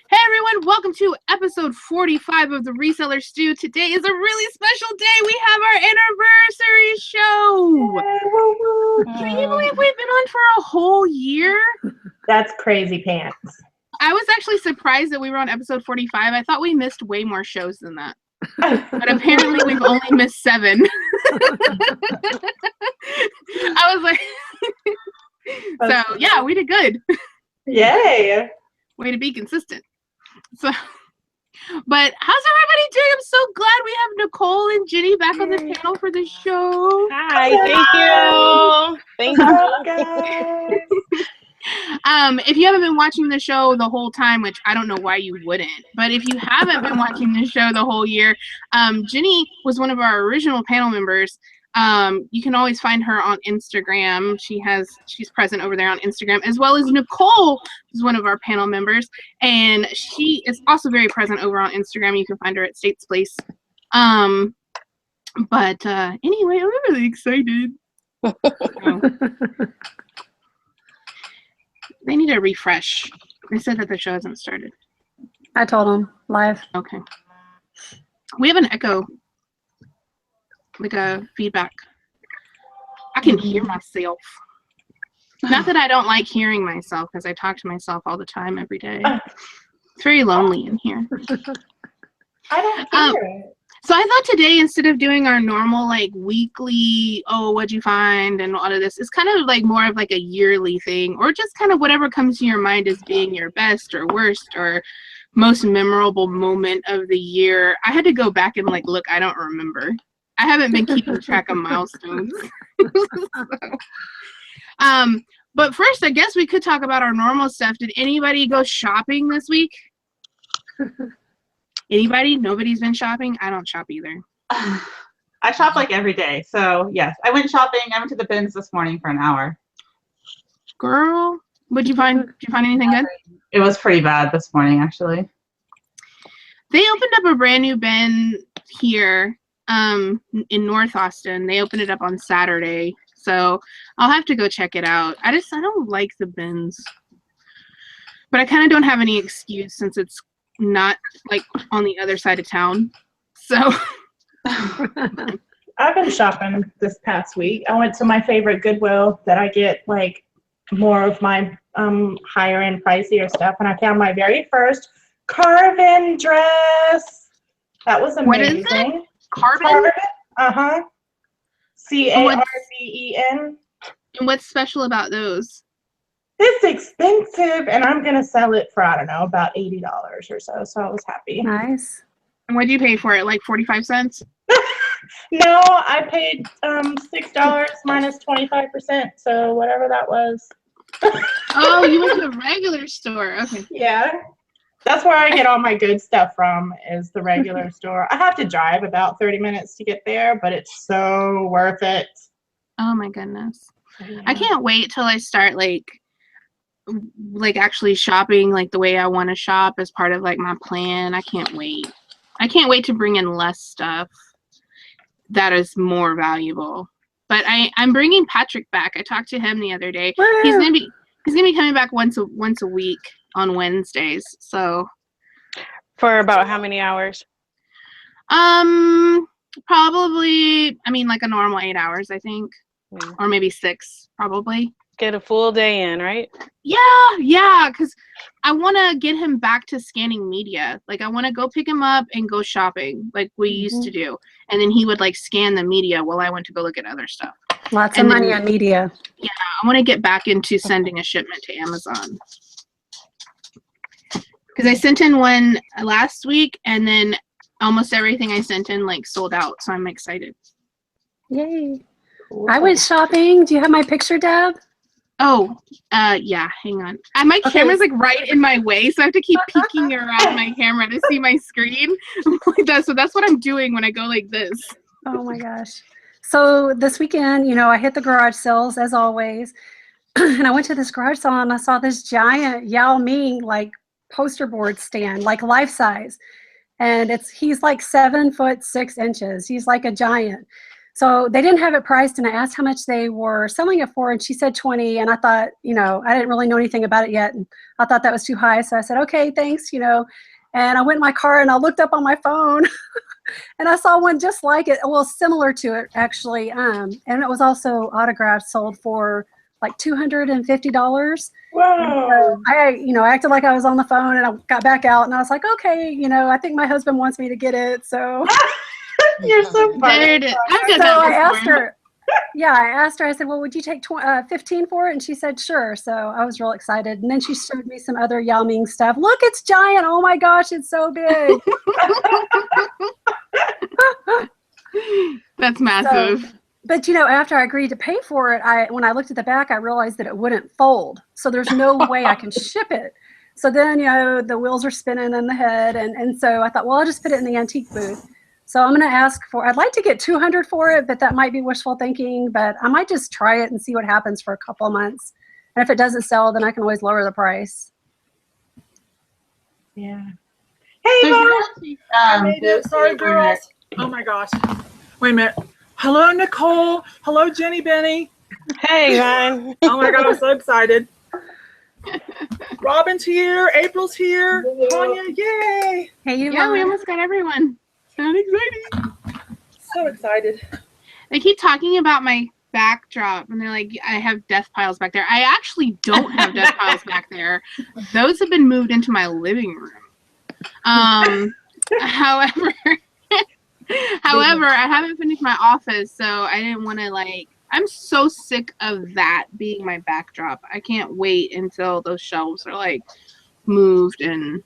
Hey everyone, welcome to episode 45 of the Reseller Stew. Today is a really special day. We have our anniversary show. Can you believe we've been on for a whole year? That's crazy pants. I was actually surprised that we were on episode 45. I thought we missed way more shows than that. But apparently we've only missed 7. I was like, so yeah, we did good. Yay. Way to be consistent. So, but how's everybody doing? I'm so glad we have Nicole and Jeni back on the panel for the show. Hi, thank you. Guys. If you haven't been watching the show the whole time, which I don't know why you wouldn't, but if you haven't been watching the show the whole year, Jeni was one of our original panel members. You can always find her on Instagram. She's present over there on Instagram, as well as Nicole is one of our panel members, and she is also very present over on Instagram. You can find her at States Place. But anyway, I'm really excited. They need a refresh. They said that the show hasn't started. I told them live. Okay. We have an echo. Like a feedback. I can hear myself. Not that I don't like hearing myself, because I talk to myself all the time every day. It's very lonely in here. I don't hear it. So I thought today, instead of doing our normal like weekly, oh, what'd you find and all of this, it's kind of like more of like a yearly thing, or just kind of whatever comes to your mind as being your best or worst or most memorable moment of the year. I had to go back and like look. I don't remember. I haven't been keeping track of milestones. But first, I guess we could talk about our normal stuff. Did anybody go shopping this week? Anybody? Nobody's been shopping? I don't shop either. I shop like every day. So yes, I went shopping. I went to the bins this morning for an hour. Girl, what'd you find? Did you find anything good? It was pretty bad this morning, actually. They opened up a brand new bin here in North Austin. They opened it up on Saturday. So I'll have to go check it out. I don't like the bins. But I kind of don't have any excuse since it's not like on the other side of town. So I've been shopping this past week. I went to my favorite Goodwill that I get like more of my higher end pricier stuff, and I found my very first Carven dress. That was amazing. What is it? Carven? Uh-huh. Carven. And what's special about those? It's expensive, and I'm gonna sell it for, I don't know, about $80 or so. So I was happy. Nice. And what did you pay for it? Like 45 cents? No, I paid $6 minus 25%. So whatever that was. Oh, you went to the regular store. Okay. Yeah. That's where I get all my good stuff from, is the regular store. I have to drive about 30 minutes to get there, but it's so worth it. Oh my goodness. Yeah. I can't wait till I start like actually shopping like the way I want to shop as part of like my plan. I can't wait. I can't wait to bring in less stuff that is more valuable. But I'm bringing Patrick back. I talked to him the other day. Woo! He's gonna be coming back once a week on Wednesdays. So For about how many hours? probably, I mean, like a normal 8 hours, I think. Or maybe 6, probably. Get a full day in, right? Yeah, because I want to get him back to scanning media. Like, I want to go pick him up and go shopping like we used to do. And then he would, like, scan the media while I went to go look at other stuff. Lots of money on media. Yeah, I want to get back into sending a shipment to Amazon. Because I sent in one last week, and then almost everything I sent in, like, sold out. So I'm excited. Yay. I went shopping. Do you have my picture, Deb? Oh, yeah, hang on. My camera's like right in my way, so I have to keep peeking around my camera to see my screen. So that's what I'm doing when I go like this. Oh my gosh. So this weekend, I hit the garage sales as always. And I went to this garage sale and I saw this giant Yao Ming like poster board stand, like life size. And he's like 7'6". He's like a giant. So they didn't have it priced, and I asked how much they were selling it for, and she said 20. And I thought, I didn't really know anything about it yet, and I thought that was too high. So I said, okay, thanks, And I went in my car and I looked up on my phone, and I saw one just like it, well, similar to it actually, and it was also autographed, sold for like $250. Whoa. So I acted like I was on the phone, and I got back out, and I was like, okay, I think my husband wants me to get it, so. You're so funny. There it is. I've done So that I before. asked her. Yeah, I asked her. I said, "Well, would you take 15 for it?" And she said, "Sure." So I was real excited. And then she showed me some other Yao Ming stuff. Look, it's giant! Oh my gosh, it's so big. That's massive. So, but after I agreed to pay for it, when I looked at the back, I realized that it wouldn't fold. So there's no way I can ship it. So then, the wheels are spinning in the head, and so I thought, well, I'll just put it in the antique booth. So I'm going to I'd like to get $200 for it, but that might be wishful thinking, but I might just try it and see what happens for a couple of months. And if it doesn't sell, then I can always lower the price. Yeah. Hey, Yvon. I made it. Sorry, girls. Oh my gosh. Wait a minute. Hello, Nicole. Hello, Jeni, Beni. Hey, Yvon. Oh my God, I'm so excited. Robin's here. April's here. Tonya, yay. Hey, you. Yeah, we almost got everyone. So exciting. So excited. They keep talking about my backdrop, and they're like, I have death piles back there. I actually don't have death piles back there. Those have been moved into my living room. However, I haven't finished my office, so I didn't want to I'm so sick of that being my backdrop. I can't wait until those shelves are moved and.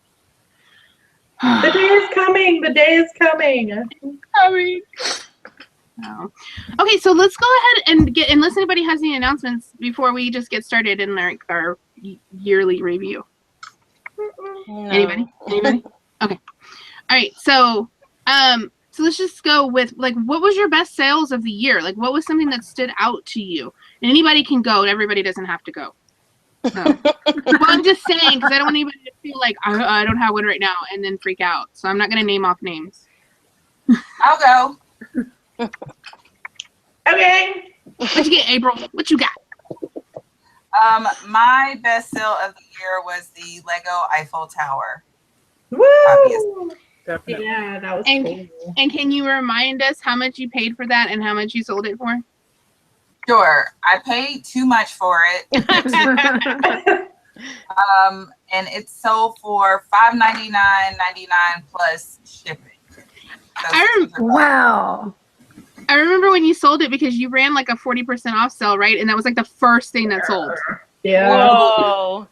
The day is coming. The day is coming. Oh. Okay, so let's go ahead and unless anybody has any announcements before we just get started in our yearly review. No. Anybody? Okay. All right. So let's just go with what was your best sales of the year? What was something that stood out to you? And anybody can go. Everybody doesn't have to go. So. Well, I'm just saying because I don't want anybody to feel like I don't have one right now and then freak out. So I'm not going to name off names. I'll go. Okay. What you get, April? What you got? My best sale of the year was the Lego Eiffel Tower. Woo! Obviously. Definitely. Yeah, that was And, cool. and can you remind us how much you paid for that and how much you sold it for? Sure. I paid too much for it. And it's sold for $599.99 plus shipping. Wow. I remember when you sold it because you ran a 40% off sale, right? And that was the first thing that sold. Yeah. Whoa.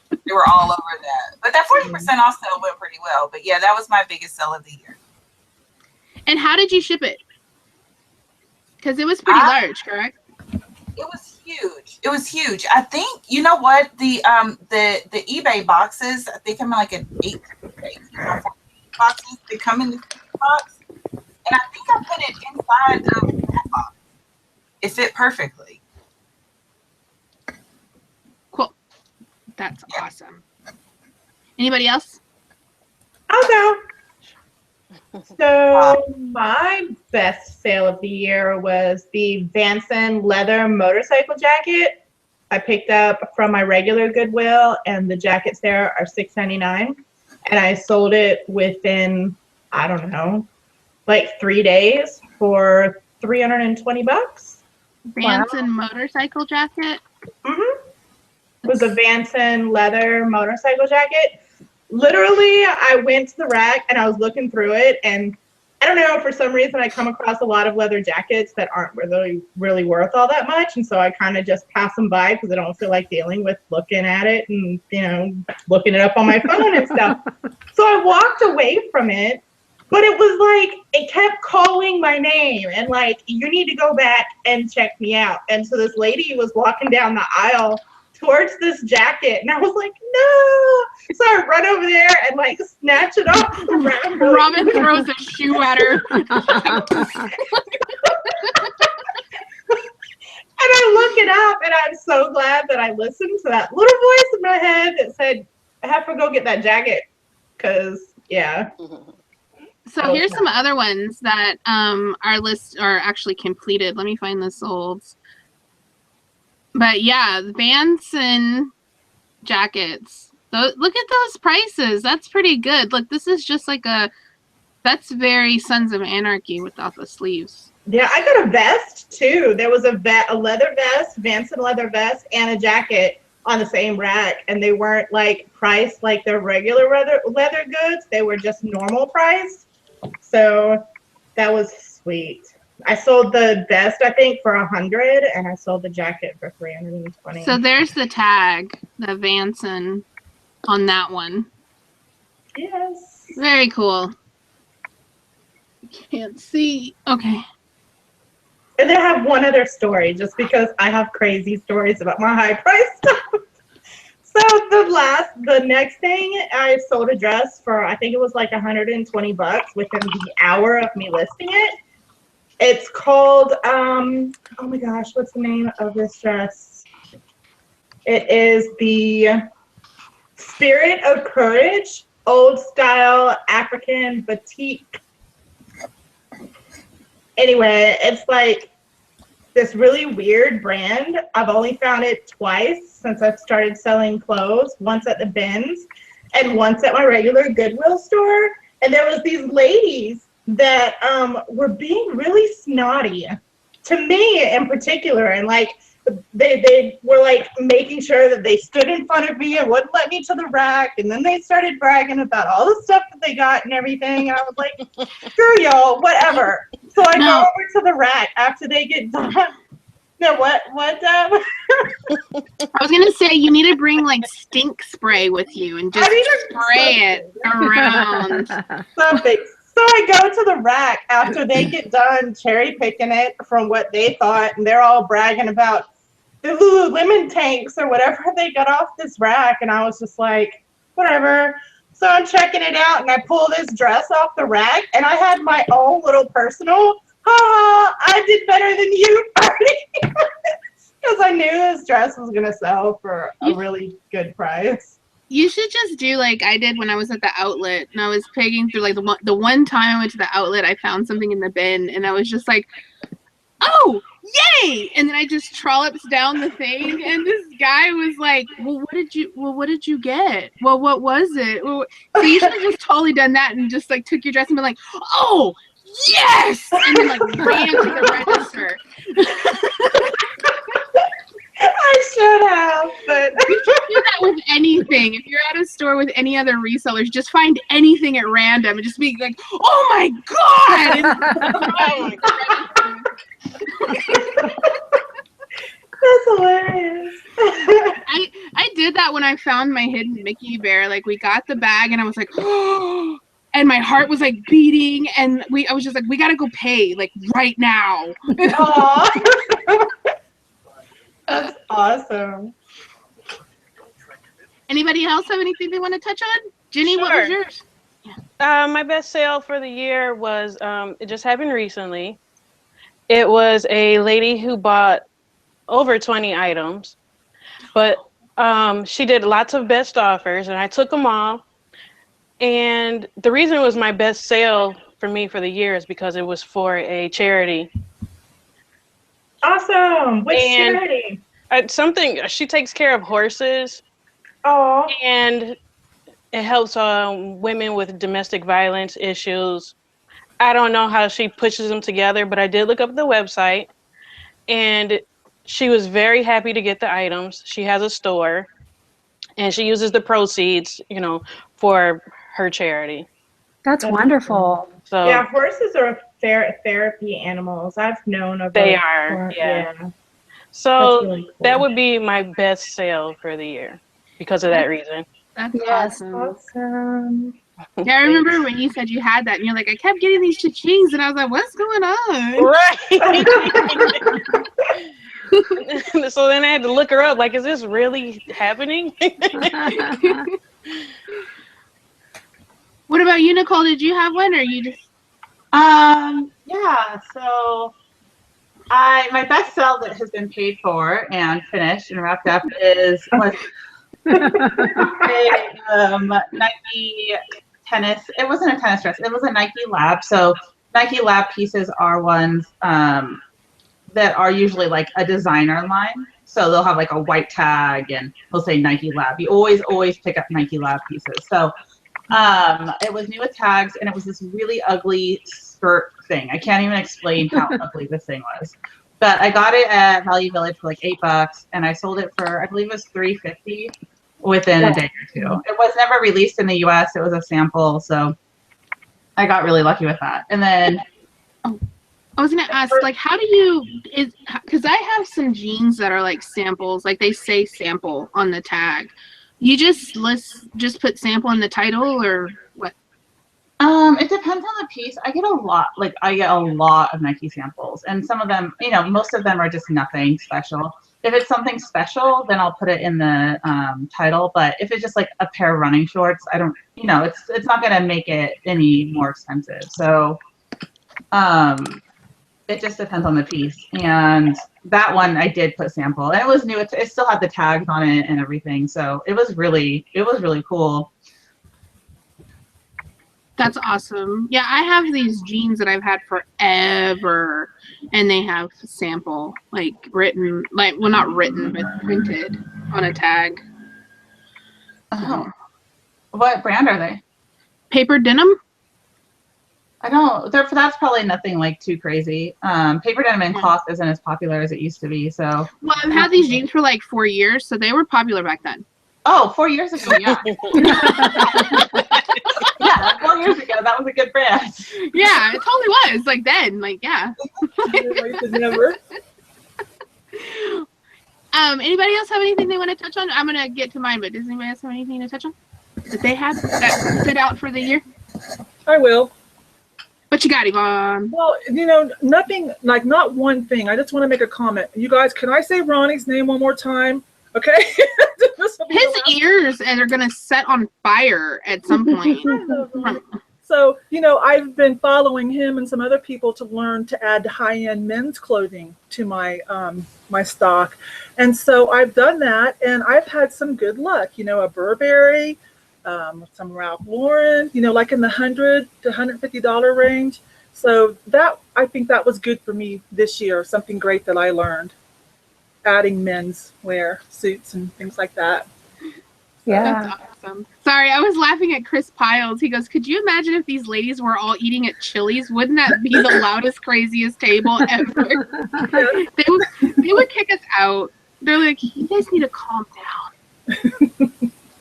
They were all over that. But that 40% off sale went pretty well. But yeah, that was my biggest sale of the year. And how did you ship it? Because it was pretty large, correct? It was huge. It was huge. I think, you know what? The eBay boxes, they come in an 8 boxes. They come in the box. And I think I put it inside of that box. It fit perfectly. Cool. That's awesome. Anybody else? I'll go. So my best sale of the year was the Vanson leather motorcycle jacket. I picked up from my regular Goodwill, and the jackets there are $6.99, and I sold it within, I don't know, 3 days for $320. Vanson motorcycle jacket? Mm-hmm. It was a Vanson leather motorcycle jacket. Literally, I went to the rack and I was looking through it, and I don't know, for some reason I come across a lot of leather jackets that aren't really worth all that much, and so I kind of just pass them by because I don't feel like dealing with looking at it and looking it up on my phone and stuff. So I walked away from it, but it was it kept calling my name and you need to go back and check me out. And so this lady was walking down the aisle towards this jacket, and I was like, no. So I run over there and snatch it off the rack. Robin throws a shoe at her. And I look it up, and I'm so glad that I listened to that little voice in my head that said, I have to go get that jacket. Because, yeah. So here's some other ones that our list are actually completed. Let me find the solds. But yeah, the Vanson jackets. Look at those prices. That's pretty good. Look, this is just like that's very Sons of Anarchy without the sleeves. Yeah, I got a vest too. There was a leather vest, Vanson leather vest, and a jacket on the same rack, and they weren't like priced like their regular leather goods. They were just normal price. So that was sweet. I sold the vest, I think, for $100, and I sold the jacket for $320. So there's the tag, the Vanson on that one. Yes. Very cool. Can't see. Okay. And then I have one other story, just because I have crazy stories about my high price stuff. So the next thing, I sold a dress for, I think it was like $120 within the hour of me listing it. It's called, oh my gosh, what's the name of this dress? It is the Spirit of Courage, old style African batik. Anyway, it's like this really weird brand. I've only found it twice since I've started selling clothes, once at the bins and once at my regular Goodwill store. And there was these ladies that were being really snotty to me in particular, and like they were like making sure that they stood in front of me and wouldn't let me to the rack, and then they started bragging about all the stuff that they got and everything, and I was like, screw y'all, whatever. So I go over to the rack after they get done. No, what Deb? I was gonna say, you need to bring like stink spray with you and just spray it around. Something. So I go to the rack after they get done cherry picking it from what they thought, and they're all bragging about the Lululemon tanks or whatever they got off this rack, and I was just like, whatever. So I'm checking it out, and I pull this dress off the rack, and I had my own little personal, I did better than you party, because I knew this dress was gonna sell for a really good price. You should just do like I did when I was at the outlet, and I was pegging through like the one time I went to the outlet, I found something in the bin, and I was just like, oh, yay! And then I just trollops down the thing, and this guy was like, well, what did you get? Well, what was it? Well, so you should have just totally done that and just like took your dress and been like, oh, yes! And then like ran to the register. I should have, but you should do that with anything. If you're at a store with any other resellers, just find anything at random and just be like, oh my god! That's hilarious. I did that when I found my hidden Mickey bear. Like, we got the bag and I was like, oh, and my heart was like beating, and I was just like, we gotta go pay like right now. That's awesome. Anybody else have anything they want to touch on? Jeni, what was yours? My best sale for the year was, it just happened recently. It was a lady who bought over 20 items, but she did lots of best offers, and I took them all. And the reason it was my best sale for me for the year is because it was for a charity. Awesome. Which charity? She takes care of horses. Oh. And it helps women with domestic violence issues. I don't know how she pushes them together, but I did look up the website, and she was very happy to get the items. She has a store, and she uses the proceeds, for her charity. That's wonderful. So yeah, horses are therapy animals. I've known of they are. Yeah. So really cool. That would be my best sale for the year because of that reason. That's awesome. Yeah, I remember when you said you had that, and you're like, I kept getting these cha-chings, and I was like, what's going on? Right. So then I had to look her up, like, is this really happening? What about you, Nicole? Did you have one, or you just? Yeah. So, my best sale that has been paid for and finished and wrapped up was a Nike tennis. It wasn't a tennis dress. It was a Nike Lab. So Nike Lab pieces are ones that are usually like a designer line. So they'll have like a white tag and they'll say Nike Lab. You always pick up Nike Lab pieces. So it was new with tags, and it was this really ugly skirt thing. I can't even explain how ugly this thing was. But I got it at Value Village for like $8, and I sold it for, I believe it was $3.50 within a day or two. It was never released in the US. It was a sample, so I got really lucky with that. And then I was gonna ask, like, how do you, because I have some jeans that are like samples, like they say sample on the tag. You just put sample in the title, or what? It depends on the piece. I get a lot of Nike samples, and some of them, most of them are just nothing special. If it's something special, then I'll put it in the title. But if it's just like a pair of running shorts, I don't, it's not gonna make it any more expensive. So, it just depends on the piece. And that one I did put sample, and it was new. It still had the tags on it and everything. So it was really cool. That's awesome. Yeah, I have these jeans that I've had forever, and they have sample, like written, like, well, not written, but printed on a tag. Oh. What brand are they? Paper denim? I don't, that's probably nothing like too crazy. Paper denim and cloth isn't as popular as it used to be, so. Well, I've had these jeans for like 4 years, so they were popular back then. Oh, 4 years ago, yeah. Yeah, 4 years ago, that was a good brand. Yeah, it totally was. Like then, like, yeah. Never. Anybody else have anything they want to touch on? I'm gonna get to mine, but does anybody else have anything to touch on that they had that stood out for the year? I will. What you got, Yvon? Well, nothing, like, not one thing. I just want to make a comment. You guys, can I say Ronnie's name one more time? Okay? His ears are going to set on fire at some point. So, I've been following him and some other people to learn to add high-end men's clothing to my my stock. And so I've done that, and I've had some good luck. A Burberry, some Ralph Lauren, like in the $100 to $150 range. So I think that was good for me this year. Something great that I learned, adding men's wear, suits and things like that. Yeah. That's awesome. Sorry, I was laughing at Chris Piles. He goes, could you imagine if these ladies were all eating at Chili's? Wouldn't that be the loudest, craziest table ever? They would kick us out. They're like, you guys need to calm down.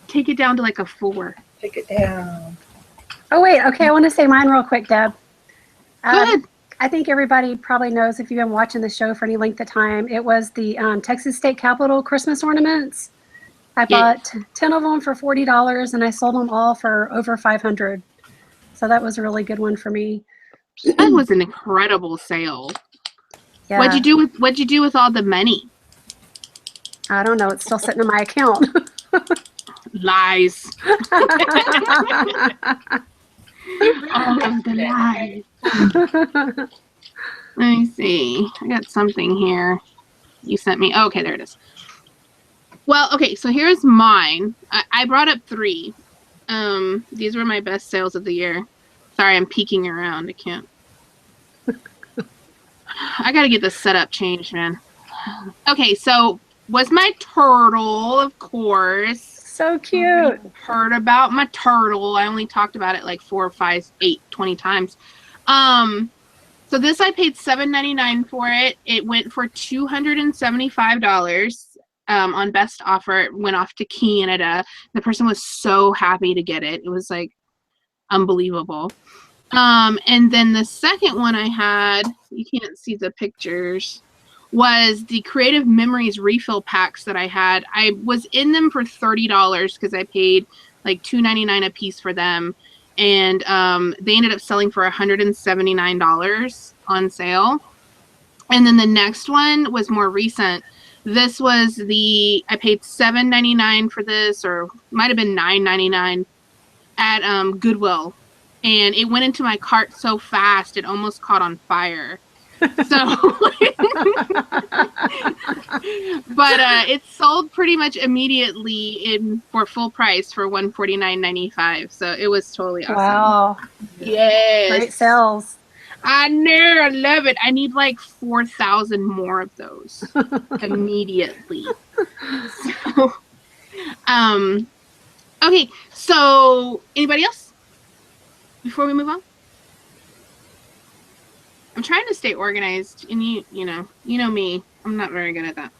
Take it down to like a 4. Take it down. Oh, wait. Okay, I want to say mine real quick, Deb. Go ahead. I think everybody probably knows, if you've been watching the show for any length of time, it was the Texas State Capitol Christmas ornaments. I bought 10 of them for $40, and I sold them all for over $500. So that was a really good one for me. That was an incredible sale. Yeah. What'd you do with all the money? I don't know. It's still sitting in my account. Lies. All of the lies. Let me see. I got something here you sent me. Oh, okay, there it is. Well, okay, so here's mine. I brought up 3. These were my best sales of the year. Sorry, I'm peeking around. I can't. I gotta get this setup changed, man. Okay, so was my turtle, of course. So cute. Heard about my turtle. I only talked about it like 4, 5, 8, 20 times. So this I paid $7.99 for it. It went for $275 on best offer. It went off to Canada. The person was so happy to get it. It was like unbelievable. And then the second one I had, you can't see the pictures, was the Creative Memories refill packs that I had. I was in them for $30 because I paid like $2.99 a piece for them. And they ended up selling for $179 on sale. And then the next one was more recent. This was I paid $7.99 for this, or might have been $9.99 at Goodwill. And it went into my cart so fast, it almost caught on fire. So, but it sold pretty much immediately for full price for $149.95. So it was totally awesome. Wow. Yes. Great sales. I know. I love it. I need like 4,000 more of those immediately. So, okay. So, anybody else before we move on? I'm trying to stay organized, and you know me. I'm not very good at that.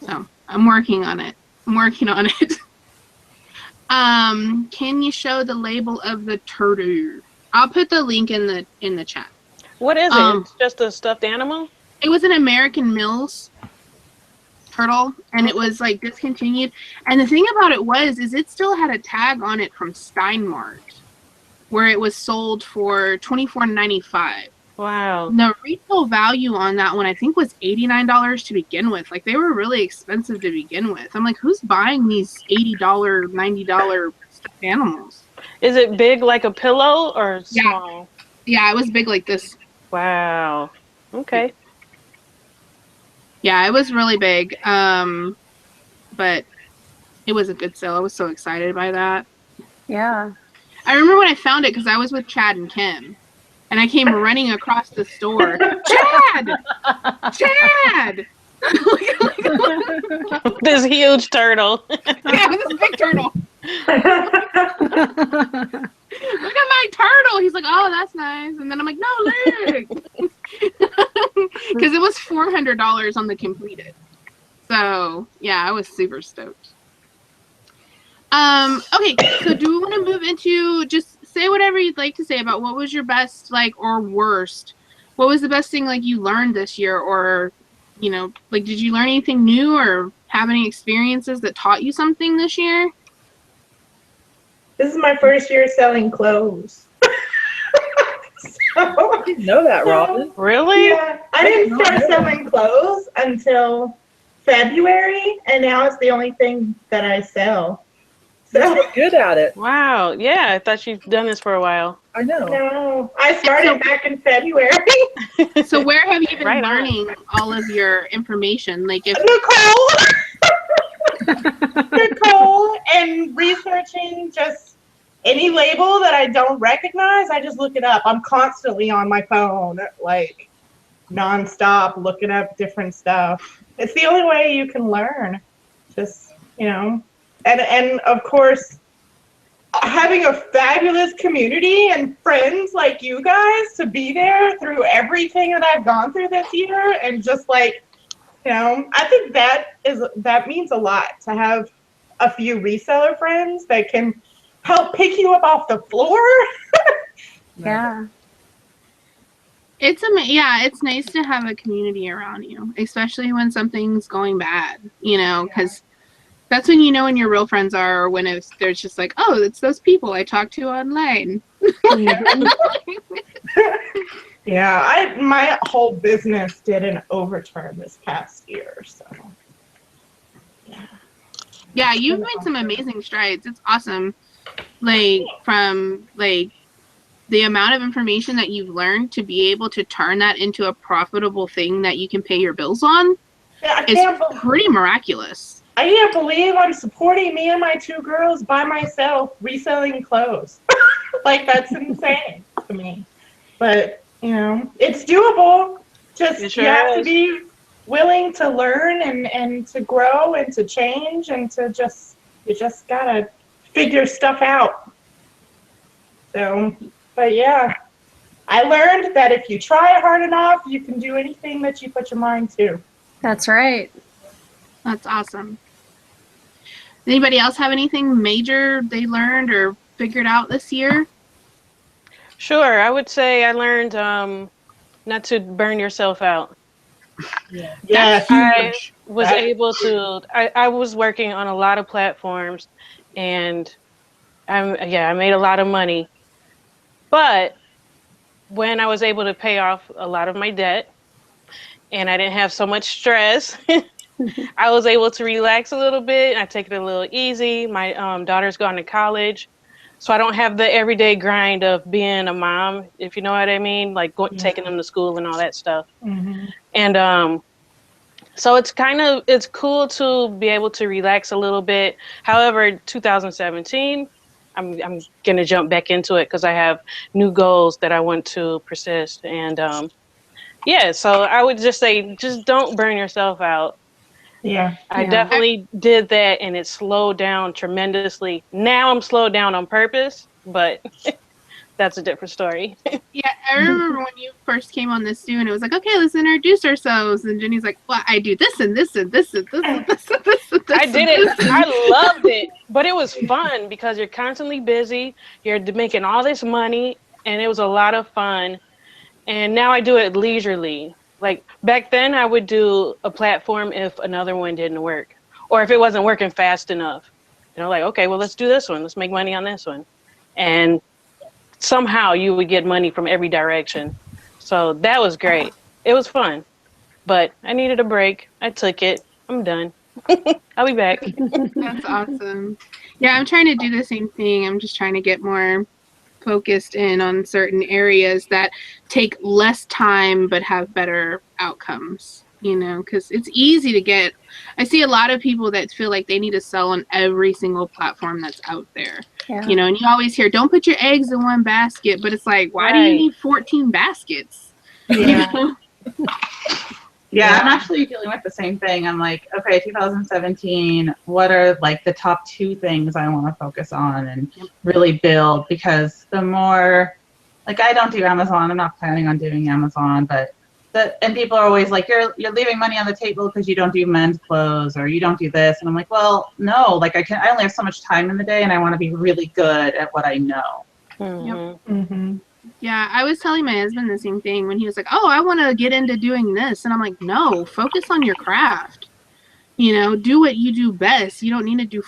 So I'm working on it. Can you show the label of the turtle? I'll put the link in the chat. What is it? It's just a stuffed animal? It was an American Mills turtle, and it was like discontinued. And the thing about it is it still had a tag on it from Steinmart, where it was sold for $24.95. Wow. The retail value on that one, I think, was $89 to begin with. Like, they were really expensive to begin with. I'm like, who's buying these $80, $90 stuffed animals? Is it big like a pillow or small? Yeah, it was big like this. Wow. Okay. Yeah, it was really big. But it was a good sale. I was so excited by that. Yeah. I remember when I found it because I was with Chad and Kim. And I came running across the store. Chad! Chad! This huge turtle. Yeah, this big turtle. Look at my turtle. He's like, oh, that's nice. And then I'm like, no, look. Because it was $400 on the completed. So, yeah, I was super stoked. Okay, so do we want to move into just say whatever you'd like to say about what was your best, like, or worst? What was the best thing, like, you learned this year? Or, you know, like, did you learn anything new or have any experiences that taught you something this year? This is my first year selling clothes. I didn't know that, Robin. Really? Yeah, I didn't start selling clothes until February, and now it's the only thing that I sell. So Good at it. Wow. Yeah, I thought you've done this for a while. I know. no, I started back in February. So where have you been Right on. learning all of your information? Like, if Nicole, and researching just any label that I don't recognize, I just look it up. I'm constantly on my phone, like nonstop, looking up different stuff. It's the only way you can learn. Just, you know, and of course, having a fabulous community and friends like you guys to be there through everything that I've gone through this year, and just like, you know, I think that means a lot to have a few reseller friends that can help pick you up off the floor. Yeah. It's nice to have a community around you, especially when something's going bad, you know, because that's when you know when your real friends are, or when there's just like, oh, it's those people I talked to online. Yeah, my whole business did an overturn this past year, so. Yeah, you've made some amazing strides. It's awesome. Like, from like the amount of information that you've learned to be able to turn that into a profitable thing that you can pay your bills on is pretty miraculous. I can't believe I'm supporting me and my two girls by myself reselling clothes. Like, that's insane to me. But, you know, it's doable. Just you have to be willing to learn and to grow and to change and to you just gotta figure stuff out. So, but yeah, I learned that if you try hard enough, you can do anything that you put your mind to. That's right. That's awesome. Anybody else have anything major they learned or figured out this year? Sure. I would say I learned not to burn yourself out. Yeah. I was able to, I was working on a lot of platforms, and I made a lot of money. But when I was able to pay off a lot of my debt and I didn't have so much stress, I was able to relax a little bit. I take it a little easy. My daughter's gone to college, So I don't have the everyday grind of being a mom, if you know what I mean, like taking them to school and all that stuff. Mm-hmm. And so it's cool to be able to relax a little bit. However, 2017, I'm gonna jump back into it because I have new goals that I want to persist. And yeah, so I would just say, just don't burn yourself out. Yeah. I definitely did that, and it slowed down tremendously. Now I'm slowed down on purpose, but that's a different story. Yeah, I remember when you first came on this too, and it was like, okay, let's introduce ourselves. And Jenny's like, well, I do this and this and this and this and this and this and this. I did it. I loved it, but it was fun because you're constantly busy. You're making all this money, and it was a lot of fun. And now I do it leisurely. Like back then, I would do a platform if another one didn't work, or if it wasn't working fast enough. You know, like, okay, well, let's do this one. Let's make money on this one. And somehow you would get money from every direction. So that was great. It was fun, but I needed a break. I took it. I'm done. I'll be back. That's awesome. Yeah, I'm trying to do the same thing. I'm just trying to get more focused in on certain areas that take less time but have better outcomes, you know, because it's easy to get. I see a lot of people that feel like they need to sell on every single platform that's out there. Yeah. You know, and you always hear, don't put your eggs in one basket, but it's like, why do you need 14 baskets? Yeah. You know? Yeah, I'm actually dealing with the same thing. I'm like, okay, 2017, what are like the top 2 things I want to focus on and really build? Because the more, like, I don't do Amazon. I'm not planning on doing Amazon, but and people are always like, you're leaving money on the table because you don't do men's clothes or you don't do this. And I'm like, well, no, like I only have so much time in the day, and I want to be really good at what I know. Mm-hmm. Yep. Mm-hmm. Yeah, I was telling my husband the same thing when he was like, oh, I want to get into doing this. And I'm like, no, focus on your craft. You know, do what you do best. You don't need to do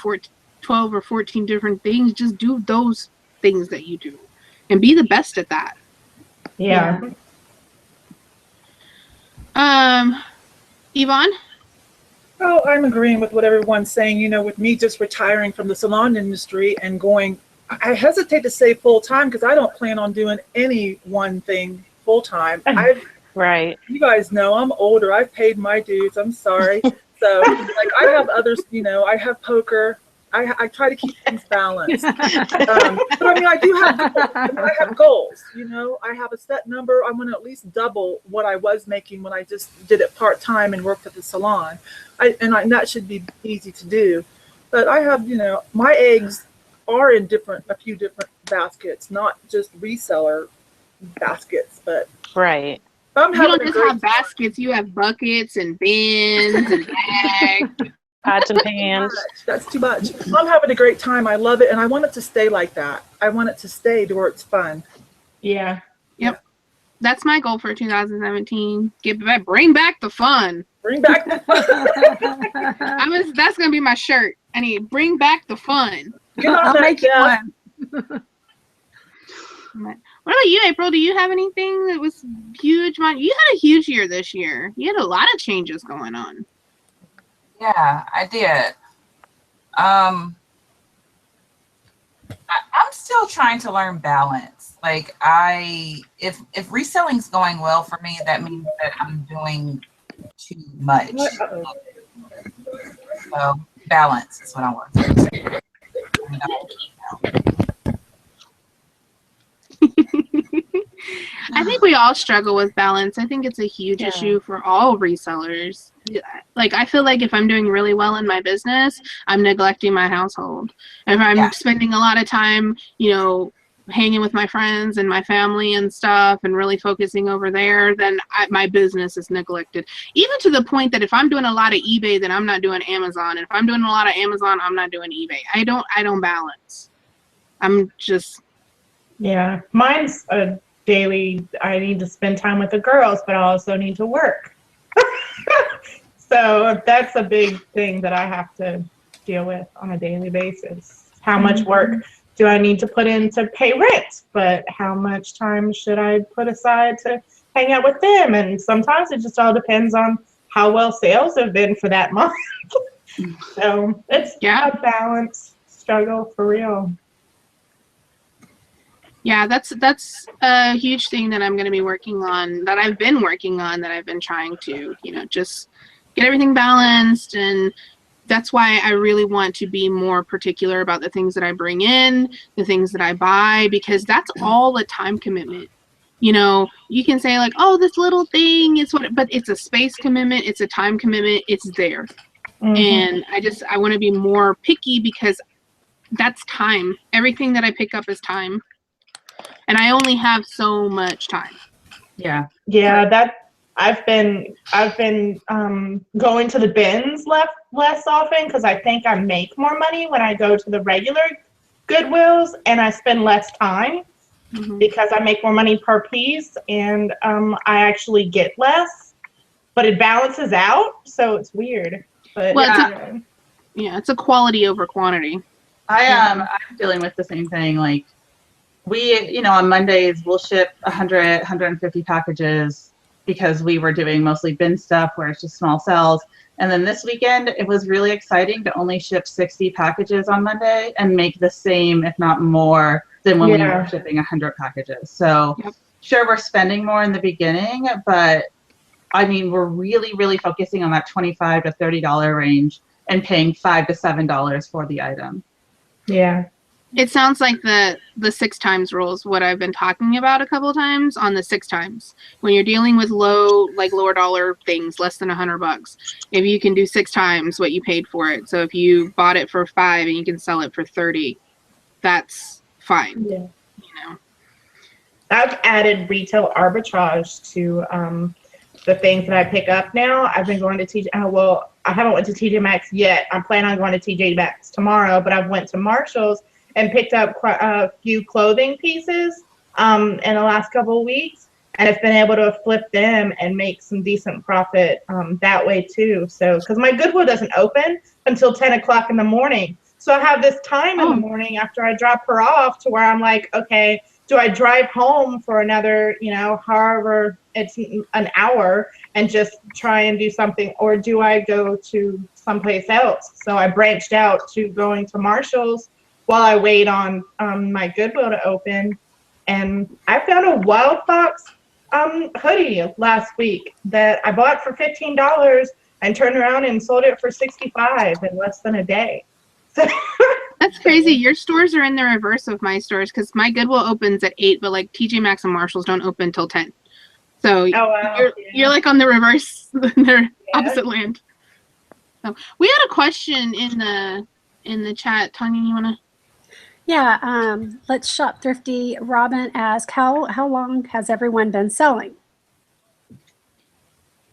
12 or 14 different things. Just do those things that you do and be the best at that. Yeah. Yvon? Oh, I'm agreeing with what everyone's saying. You know, with me just retiring from the salon industry and going, I hesitate to say full time because I don't plan on doing any one thing full time. Right. You guys know I'm older. I've paid my dues. I'm sorry. So, like, I have others. You know, I have poker. I try to keep things balanced. But I mean, I have goals. You know, I have a set number. I want to at least double what I was making when I just did it part time and worked at the salon. And that should be easy to do. But I have, you know, my eggs are in a few different baskets, not just reseller baskets, but right. I'm you don't just have baskets, you have buckets and bins and bags. Pots and pans. That's too much. I'm having a great time. I love it, and I want it to stay like that. I want it to stay to where it's fun. Yeah. Yep. That's my goal for 2017. Bring back the fun. Bring back the fun. That's gonna be my shirt. I need bring back the fun. I'll make you one. What about you, April? Do you have anything that was huge? You had a huge year this year. You had a lot of changes going on. Yeah, I did. I'm still trying to learn balance. Like if reselling's going well for me, that means that I'm doing too much. So balance is what I want to say. I think we all struggle with balance. I think it's a huge issue for all resellers. Like, I feel like if I'm doing really well in my business, I'm neglecting my household. If I'm spending a lot of time, you know, hanging with my friends and my family and stuff and really focusing over there, then my business is neglected. Even to the point that if I'm doing a lot of eBay, then I'm not doing Amazon. And if I'm doing a lot of Amazon, I'm not doing eBay. I don't balance. I'm just... Yeah, mine's a daily, I need to spend time with the girls, but I also need to work. So that's a big thing that I have to deal with on a daily basis. How much work do I need to put in to pay rent? But how much time should I put aside to hang out with them? And sometimes it just all depends on how well sales have been for that month. So it's a balance struggle for real. Yeah, that's a huge thing that I'm going to be working on, that I've been working on, that I've been trying to, just get everything balanced. And that's why I really want to be more particular about the things that I bring in, the things that I buy, because that's all a time commitment. You can say like, oh, this little thing is but it's a space commitment, it's a time commitment, it's there. And I want to be more picky because that's time. Everything that I pick up is time. And I only have so much time. Yeah. Yeah, that I've been going to the bins less often because I think I make more money when I go to the regular Goodwills and I spend less time because I make more money per piece and I actually get less, but it balances out, so it's weird. But well, it's a quality over quantity. I'm dealing with the same thing. Like we, on Mondays we'll ship 100, 150 packages because we were doing mostly bin stuff where it's just small cells. And then this weekend it was really exciting to only ship 60 packages on Monday and make the same, if not more, than when we were shipping 100 packages. So sure, we're spending more in the beginning, but I mean, we're really, really focusing on that $25 to $30 range and paying $5 to $7 for the item. Yeah. It sounds like the 6 times rule is what I've been talking about a couple of times on the 6 times. When you're dealing with lower dollar things, less than $100, if you can do 6 times what you paid for it. So if you bought it for $5 and you can sell it for $30, that's fine. Yeah. I've added retail arbitrage to the things that I pick up now. I've been going to TJ. Well, I haven't went to TJ Maxx yet. I'm planning on going to TJ Maxx tomorrow, but I've went to Marshall's and picked up quite a few clothing pieces in the last couple of weeks, and I've been able to flip them and make some decent profit that way too. So, because my Goodwill doesn't open until 10 o'clock in the morning, so I have this time in the morning after I drop her off to where I'm like, okay, do I drive home for another, however it's an hour and just try and do something, or do I go to someplace else? So I branched out to going to Marshall's while I wait on my Goodwill to open. And I found a Wild Fox hoodie last week that I bought for $15 and turned around and sold it for $65 in less than a day. That's crazy. Your stores are in the reverse of my stores because my Goodwill opens at 8, but like TJ Maxx and Marshall's don't open till 10. So you're like on the reverse, they're opposite land. So we had a question in the chat. Tonya, you wanna? Yeah, Let's Shop Thrifty. Robin asked, how long has everyone been selling?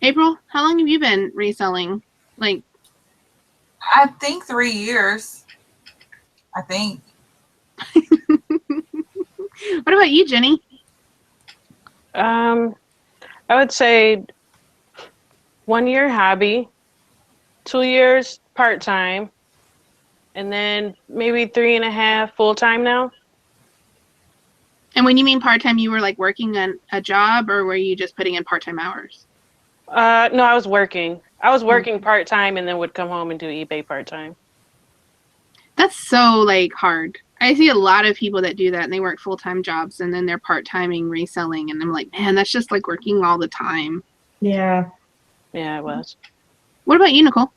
April, how long have you been reselling? Like, I think 3 years. I think. What about you, Jeni? I would say 1 year hobby, 2 years part-time, and then maybe 3.5 full-time now. And when you mean part-time, you were like working on a job, or were you just putting in part-time hours? No, I was working. I was working part-time and then would come home and do eBay part-time. That's so like hard. I see a lot of people that do that and they work full-time jobs and then they're part-timing reselling, and I'm like, man, that's just like working all the time. Yeah. Yeah, it was. What about you, Nicole?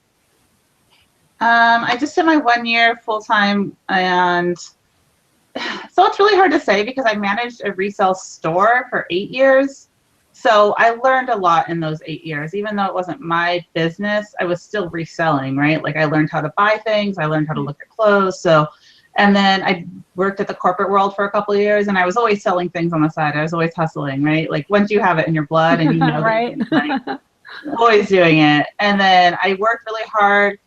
I just did my 1 year full-time, and so it's really hard to say because I managed a resale store for 8 years. So I learned a lot in those 8 years. Even though it wasn't my business, I was still reselling, right? Like I learned how to buy things. I learned how to look at clothes. So, and then I worked at the corporate world for a couple of years, and I was always selling things on the side. I was always hustling, right? Like once you have it in your blood and you know right. that you can, like, always doing it. And then I worked really hard.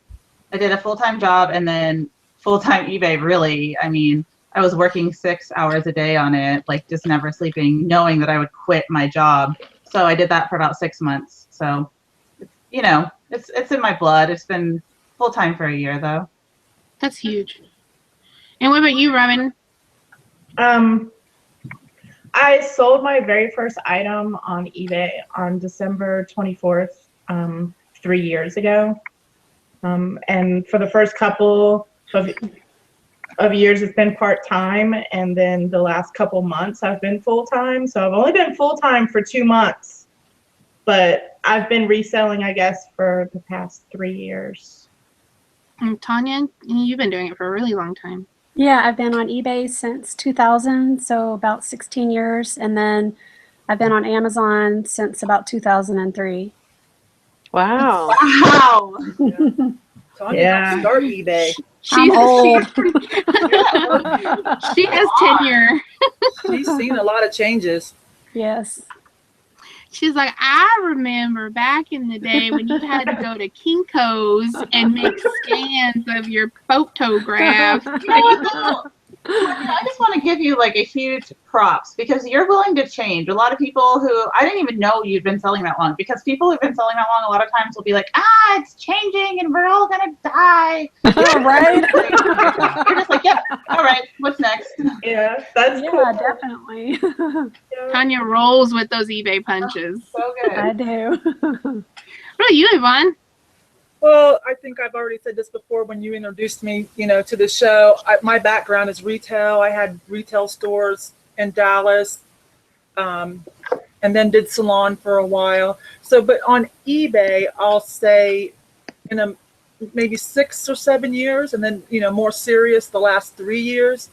I did a full-time job and then full-time eBay, really. I mean, I was working 6 hours a day on it, like just never sleeping, knowing that I would quit my job. So I did that for about 6 months. So, you know, it's in my blood. It's been full-time for a year, though. That's huge. And what about you, Robin? I sold my very first item on eBay on December 24th, 3 years ago. And for the first couple of of years it's been part-time, and then the last couple months I've been full-time. So I've only been full-time for 2 months, but I've been reselling, I guess, for the past 3 years. And Tonya, you've been doing it for a really long time. Yeah, I've been on eBay since 2000, so about 16 years. And then I've been on Amazon since about 2003. Wow. Wow. Tonya Yeah. helped start eBay. I'm old. She has tenure. She's seen a lot of changes. Yes. She's like, I remember back in the day when you had to go to Kinko's and make scans of your photographs. You know what, though? I just want to give you like a huge props because you're willing to change. A lot of people who I didn't even know you'd been selling that long, because people who've been selling that long a lot of times will be like, it's changing and we're all gonna die. Right? You're just like, yep, all right, what's next? Yeah, that's Yeah, cool. definitely. Tonya rolls with those eBay punches. So good. I do. What about you, Yvon? Well, I think I've already said this before when you introduced me, to the show. My background is retail. I had retail stores in Dallas, and then did salon for a while. So, but on eBay, I'll say in maybe 6 or 7 years, and then, more serious the last 3 years.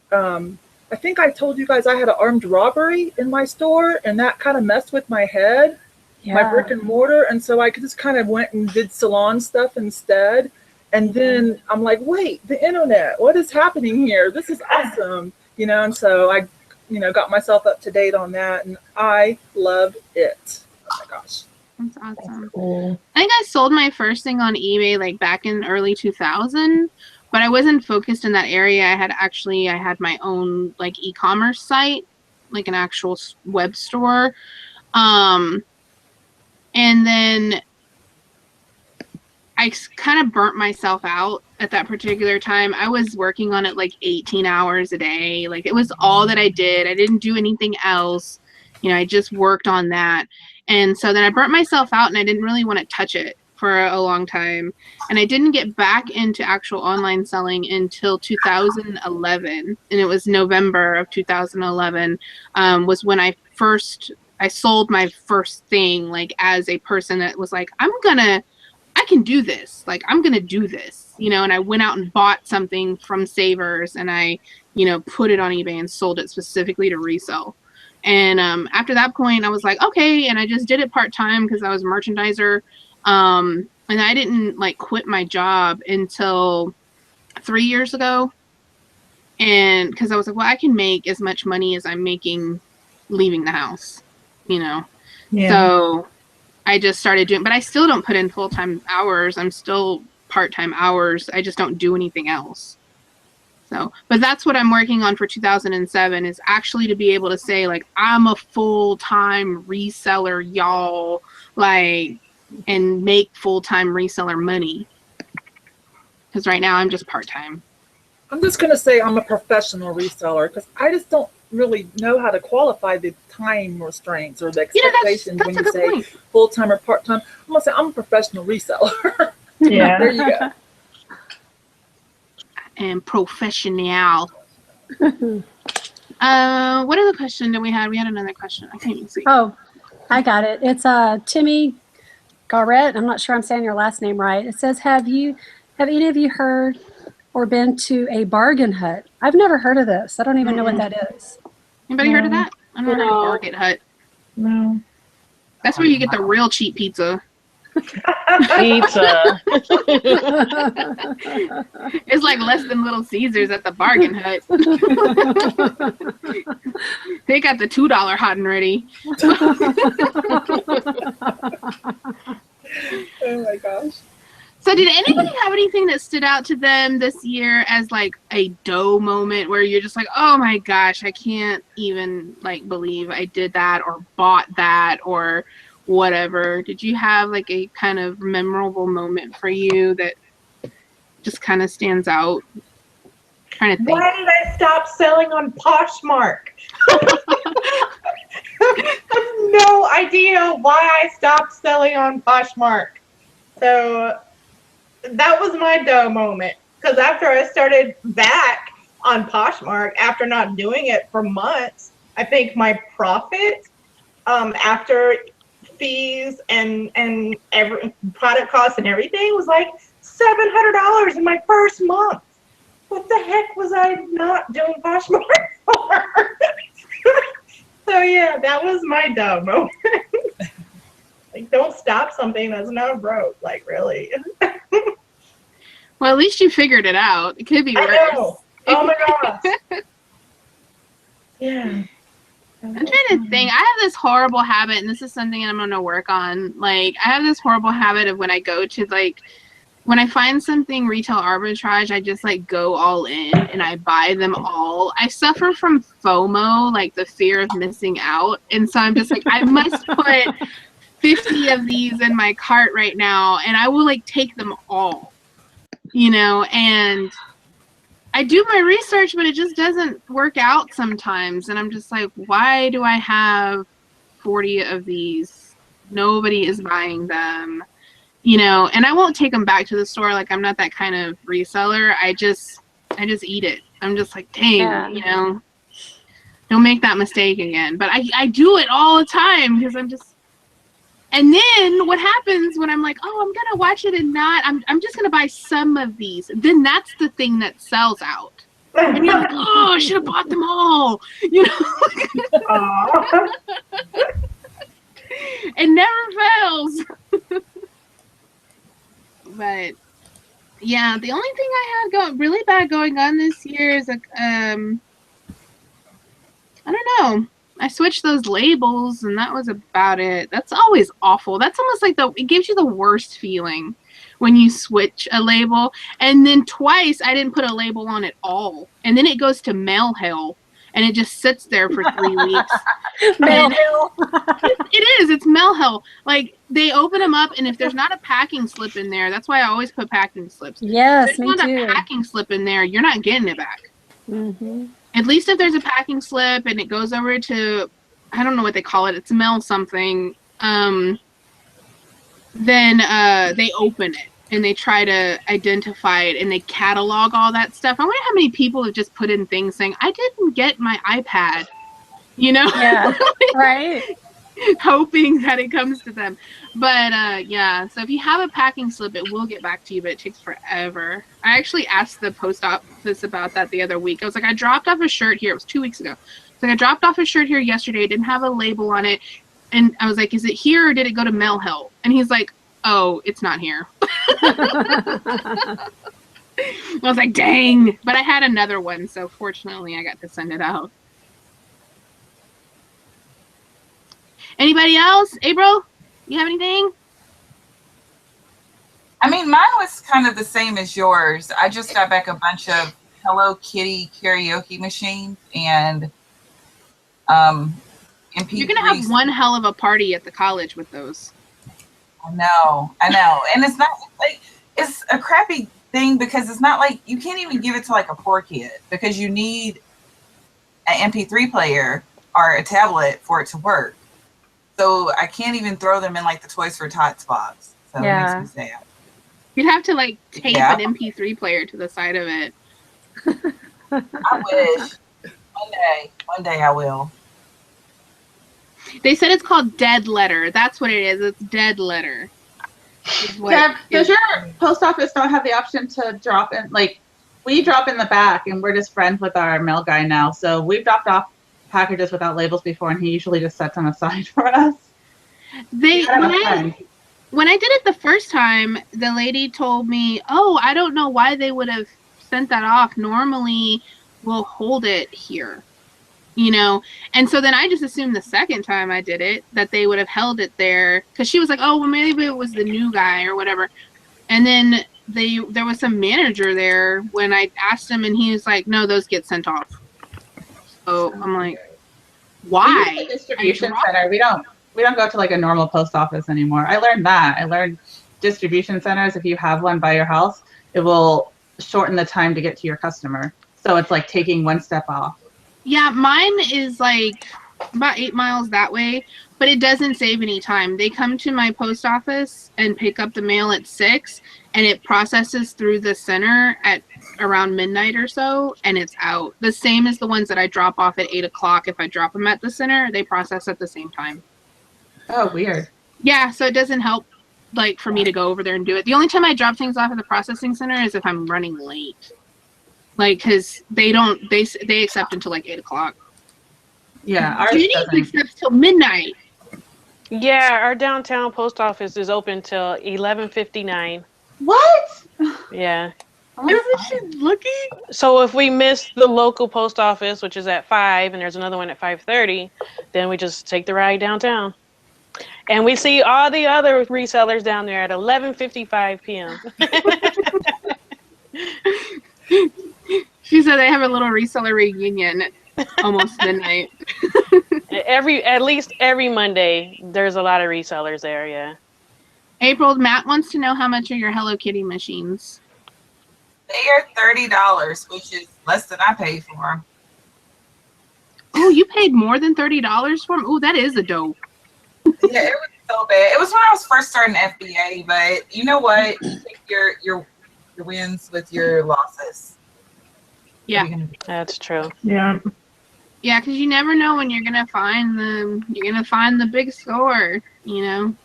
I think I told you guys I had an armed robbery in my store, and that kind of messed with my head. My brick and mortar, and so I just kind of went and did salon stuff instead. And then I'm like, wait, the internet, what is happening here? This is awesome, and so I, got myself up to date on that, and I love it. Oh my gosh. That's awesome. Cool. I think I sold my first thing on eBay like back in early 2000, but I wasn't focused in that area. I had my own like e-commerce site, like an actual web store. And then I kind of burnt myself out at that particular time. I was working on it like 18 hours a day. Like it was all that I did. I didn't do anything else. I just worked on that. And so then I burnt myself out and I didn't really want to touch it for a long time. And I didn't get back into actual online selling until 2011. And it was November of 2011 was when I sold my first thing, like as a person that was like, I can do this. Like, I'm going to do this, and I went out and bought something from Savers and I, put it on eBay and sold it specifically to resell. And after that point, I was like, okay. And I just did it part-time because I was a merchandiser. And I didn't like quit my job until 3 years ago. And because I was like, well, I can make as much money as I'm making leaving the house. Yeah. So I just started doing, but I still don't put in full-time hours. I'm still part-time hours. I just don't do anything else. So, but that's what I'm working on for 2007 is actually to be able to say like, I'm a full-time reseller, y'all, like, and make full-time reseller money. Because right now I'm just part-time. I'm just going to say I'm a professional reseller because I just don't really know how to qualify the time restraints or the expectations that's when a you good say point. full-time or part-time. I'm going to say I'm a professional reseller. Yeah. There you go. And professional. What other question did we have? We had another question. I can't even see. Oh, I got it. It's Timmy Garrett. I'm not sure I'm saying your last name right. It says, have any of you heard or been to a bargain hut? I've never heard of this. I don't even know what that is. Anybody heard of that? I don't know. Bargain Hut. No. That's where you get the real cheap pizza. Pizza. It's like less than Little Caesars at the Bargain Hut. They got the $2 hot and ready. Oh my gosh. So did anybody have anything that stood out to them this year as like a dough moment where you're just like, oh my gosh, I can't even like believe I did that or bought that or whatever? Did you have like a kind of memorable moment for you that just kind of stands out? Trying to think. Why did I stop selling on Poshmark? I have no idea why I stopped selling on Poshmark. So that was my dough moment. Because after I started back on Poshmark, after not doing it for months, I think my profit after fees and every product costs and everything was like $700 in my first month. What the heck was I not doing Poshmark for? So yeah, that was my dumb moment. Like, don't stop something that's not broke. Like, really. Well, at least you figured it out. It could be worse. I know. Oh my gosh. Yeah. I'm trying to think. I have this horrible habit, and this is something I'm going to work on. Like, I have this horrible habit of when I go to, like, when I find something retail arbitrage, I just, like, go all in, and I buy them all. I suffer from FOMO, like, the fear of missing out. And so I'm just like, I must put 50 of these in my cart right now, and I will, like, take them all. You know, and I do my research, but it just doesn't work out sometimes. And I'm just like, why do I have 40 of these? Nobody is buying them, you know, and I won't take them back to the store. Like, I'm not that kind of reseller. I just eat it. I'm just like, dang, you know, don't make that mistake again. But I do it all the time because I'm just, and then what happens when I'm like, oh, I'm going to watch it and not, I'm just going to buy some of these. Then that's the thing that sells out. And you're like, oh, I should have bought them all. You know? It never fails. But, yeah, the only thing I had really bad going on this year is, I don't know. I switched those labels, and that was about it. That's always awful. That's almost like it gives you the worst feeling when you switch a label. And then twice, I didn't put a label on at all. And then it goes to mail hell, and it just sits there for 3 weeks. Mail hell. It is. It's mail hell. Like, they open them up, and if there's not a packing slip in there, that's why I always put packing slips. Yes, if there's me not too. a packing slip in there, you're not getting it back. Mm-hmm. At least if there's a packing slip and it goes over to, I don't know what they call it, it's mail something, then they open it and they try to identify it and they catalog all that stuff. I wonder how many people have just put in things saying, I didn't get my iPad, you know? Yeah, right. Hoping that it comes to them. But yeah, so if you have a packing slip, it will get back to you, but it takes forever. I actually asked the post office about that the other week. I was like, I dropped off a shirt here. It was 2 weeks ago. So I dropped off a shirt here yesterday. It didn't have a label on it. And I was like, is it here or did it go to mail hell? And he's like, oh, it's not here. I was like, dang. But I had another one, so fortunately I got to send it out. Anybody else? April, you have anything? I mean, mine was kind of the same as yours. I just got back a bunch of Hello Kitty karaoke machines and MP3s. You're going to have one hell of a party at the college with those. I know. And it's not like, it's a crappy thing because it's not like, you can't even give it to like a poor kid because you need an MP3 player or a tablet for it to work. So I can't even throw them in like the Toys for Tots box. So it makes me sad. You'd have to like tape an MP3 player to the side of it. I wish. One day I will. They said it's called Dead Letter. That's what it is. It's Dead Letter. Deb, does your post office not have the option to drop in? Like, we drop in the back, and we're just friends with our mail guy now. So we've dropped off packages without labels before, and he usually just sets them aside for us. When I did it the first time, the lady told me, oh, I don't know why they would have sent that off. Normally, we'll hold it here, you know? And so then I just assumed the second time I did it that they would have held it there because she was like, oh, well, maybe it was the new guy or whatever. And then there was some manager there when I asked him, and he was like, no, those get sent off. So I'm like, why? We use the distribution center. We don't go to like a normal post office anymore. I learned that. I learned distribution centers, if you have one by your house, it will shorten the time to get to your customer. So it's like taking one step off. Yeah, mine is like about 8 miles that way, but it doesn't save any time. They come to my post office and pick up the mail at 6, and it processes through the center at around midnight or so, and it's out. The same as the ones that I drop off at 8 o'clock. If I drop them at the center, they process at the same time. Oh, weird. Yeah, so it doesn't help, like, for me to go over there and do it. The only time I drop things off at the processing center is if I'm running late. Like, because they accept until, like, 8 o'clock. Yeah, ours Jeni doesn't. accepts till midnight. Yeah, our downtown post office is open till 11:59. What? Yeah. Isn't she lucky? So if we miss the local post office, which is at 5, and there's another one at 5:30, then we just take the ride downtown. And we see all the other resellers down there at 11:55 p.m. She said they have a little reseller reunion at almost midnight. At least every Monday, there's a lot of resellers there, yeah. April, Matt wants to know how much are your Hello Kitty machines? They are $30, which is less than I paid for them. Oh, you paid more than $30 for them? Oh, that is a dope. Yeah, it was so bad. It was when I was first starting FBA, but you know what? You take your wins with your losses. Yeah. That's true. Yeah. Yeah, because you never know when you're gonna find the big score, you know,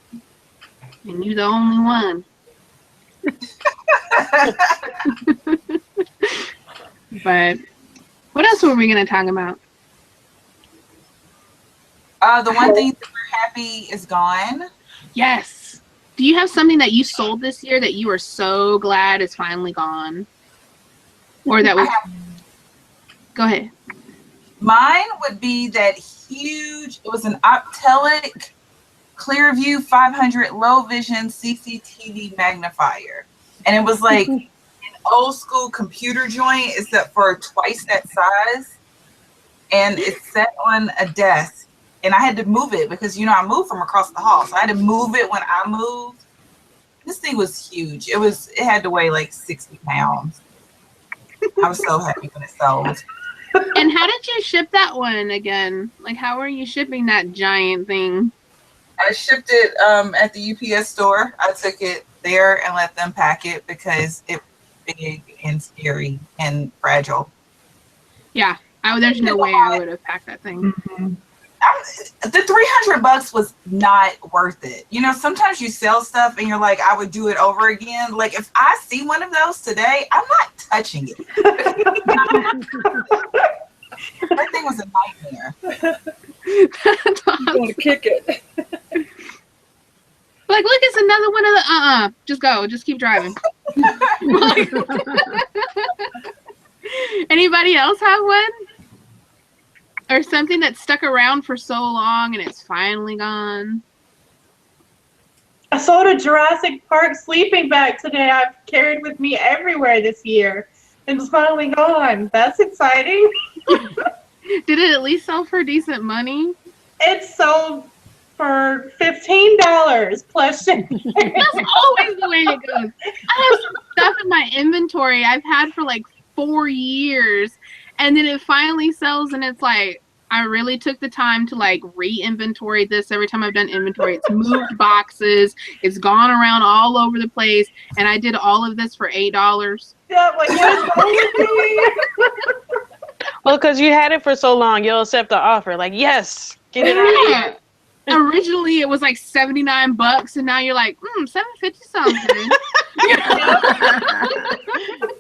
and you're the only one. But what else were we gonna talk about? The one thing that we're happy is gone. Yes. Do you have something that you sold this year that you are so glad is finally gone? Or that was... Go ahead. Mine would be that huge, it was an Optelic Clearview 500 low vision CCTV magnifier. And it was like an old school computer joint, except for twice that size. And it's set on a desk. And I had to move it because, you know, I moved from across the hall. So I had to move it when I moved. This thing was huge. It had to weigh like 60 pounds. I was so happy when it sold. And how did you ship that one again? Like, how are you shipping that giant thing? I shipped it at the UPS store. I took it there and let them pack it because it's big and scary and fragile. Yeah, there's no way I would have packed that thing. Mm-hmm. The $300 was not worth it. You know, sometimes you sell stuff and you're like, I would do it over again. Like, if I see one of those today, I'm not touching it. That thing was a nightmare. I'm going to kick it. Like, look, it's another one of the just go, just keep driving. Anybody else have one? Or something that stuck around for so long and it's finally gone? I sold a Jurassic Park sleeping bag today. I've carried with me everywhere this year. And it's finally gone. That's exciting. Did it at least sell for decent money? It sold for $15 plus shipping. That's always the way it goes. I have some stuff in my inventory I've had for like 4 years, and then it finally sells, and it's like, I really took the time to like re-inventory this. Every time I've done inventory, it's moved boxes, it's gone around all over the place, and I did all of this for $8. Yeah, like, yes, Well, because you had it for so long, you'll accept the offer. Like, yes, get it out of here. Originally, it was like $79, and now you're like, $7.50 something.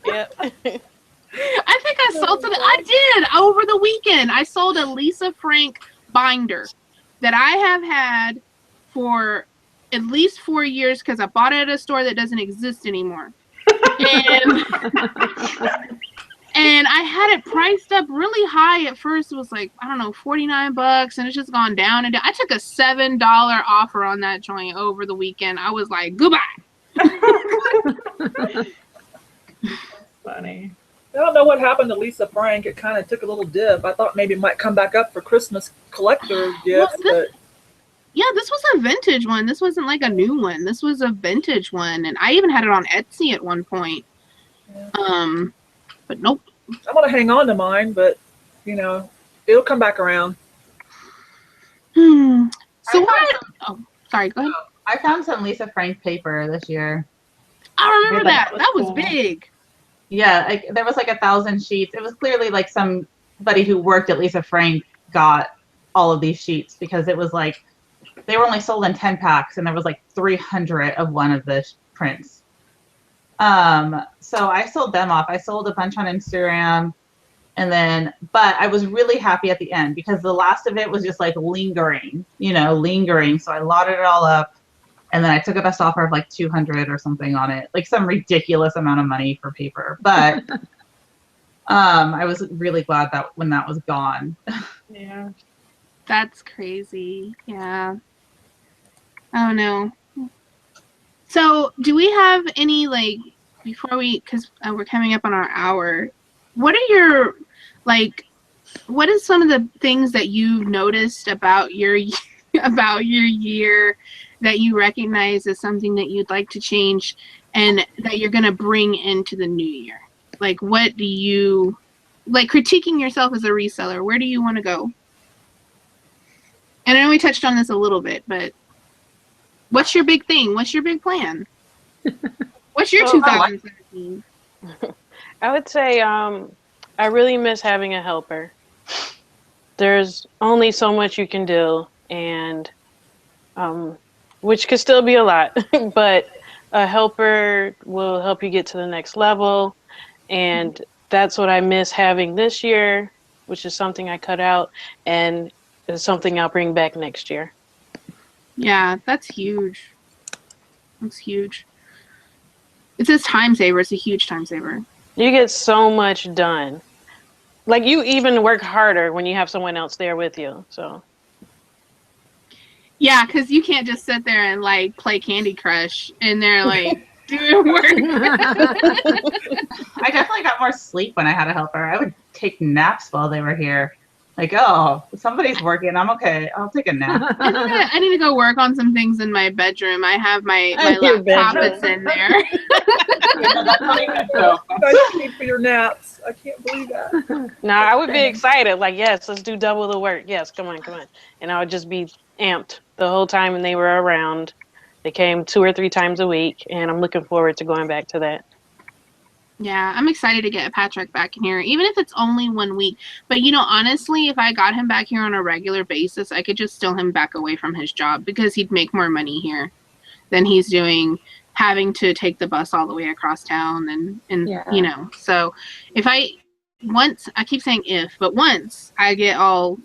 Yep. I think I sold something. I did over the weekend. I sold a Lisa Frank binder that I have had for at least 4 years because I bought it at a store that doesn't exist anymore. And I had it priced up really high at first. It was like, I don't know, $49, and it's just gone down and down. I took a $7 offer on that joint over the weekend. I was like, goodbye. funny. I don't know what happened to Lisa Frank. It kind of took a little dip. I thought maybe it might come back up for Christmas collector gifts. Yeah, this was a vintage one. This wasn't like a new one. This was a vintage one, and I even had it on Etsy at one point. Yeah. But nope. I want to hang on to mine, but you know, it'll come back around. So So what? Oh, sorry. Go ahead. I found some Lisa Frank paper this year. I remember that. was That was cool. big. Yeah, like there was like 1,000 sheets. It was clearly like somebody who worked at Lisa Frank got all of these sheets because it was like they were only sold in 10 packs and there was like 300 of one of the prints. So I sold them off. I sold a bunch on Instagram. And then, but I was really happy at the end because the last of it was just like lingering. So I lotted it all up, and then I took a best offer of like 200 or something on it, like some ridiculous amount of money for paper. But I was really glad that when that was gone. Yeah. That's crazy. Yeah. Oh no. So, do we have any like before because we're coming up on our hour? What are your what is some of the things that you've noticed about your year that you recognize as something that you'd like to change and that you're going to bring into the new year? Like, what do you critiquing yourself as a reseller? Where do you want to go? And I know we touched on this a little bit, but what's your big thing? What's your big plan? What's your 2017? I would say I really miss having a helper. There's only so much you can do, and which could still be a lot, but a helper will help you get to the next level, and that's what I miss having this year, which is something I cut out, and is something I'll bring back next year. Yeah, that's huge. That's huge. It's a time saver. It's a huge time saver. You get so much done. Like, you even work harder when you have someone else there with you. So. Yeah, because you can't just sit there and like play Candy Crush and they're like doing work. I definitely got more sleep when I had a helper. I would take naps while they were here. Like, oh, somebody's working. I'm okay. I'll take a nap. I need to go work on some things in my bedroom. I have my laptop that's in there. Guys need for your naps. I can't believe that. No, I would be excited. Like, yes, let's do double the work. Yes, come on. And I would just be amped the whole time when they were around. They came 2 or 3 times a week, and I'm looking forward to going back to that. Yeah, I'm excited to get Patrick back in here, even if it's only 1 week. But, honestly, if I got him back here on a regular basis, I could just steal him back away from his job because he'd make more money here than he's doing having to take the bus all the way across town. And so if once I get all,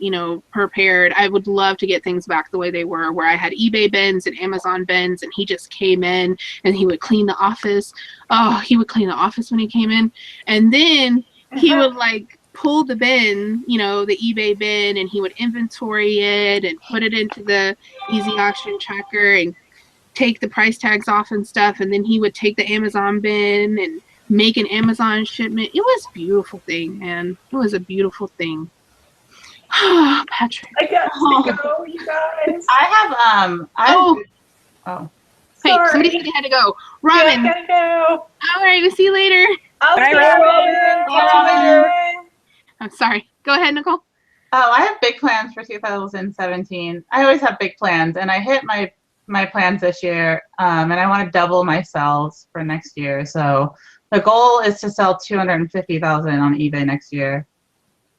prepared, I would love to get things back the way they were, where I had eBay bins and Amazon bins, and he just came in and he would clean the office. Oh, he would clean the office when he came in. And then he would pull the bin, the eBay bin, and he would inventory it and put it into the easy auction tracker and take the price tags off and stuff. And then he would take the Amazon bin and make an Amazon shipment. It was a beautiful thing, man. It was a beautiful thing. Patrick. I got to go, you guys. Hey, somebody had to go. Robin. Yeah, I gotta go. All right, we'll see you later. Bye, Robin. Bye. I'm sorry. Go ahead, Nicole. Oh, I have big plans for 2017. I always have big plans, and I hit my plans this year, and I want to double my sales for next year. So the goal is to sell 250,000 on eBay next year.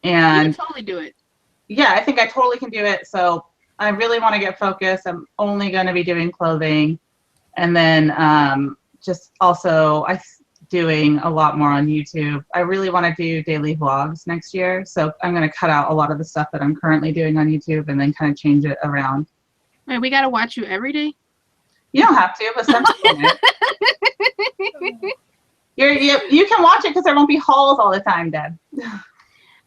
And you can totally do it. Yeah, I think I totally can do it. So I really want to get focused. I'm only going to be doing clothing. And then just also doing a lot more on YouTube. I really want to do daily vlogs next year. So I'm going to cut out a lot of the stuff that I'm currently doing on YouTube and then kind of change it around. Wait, we got to watch you every day? You don't have to, but some people You can watch it because there won't be hauls all the time, Deb.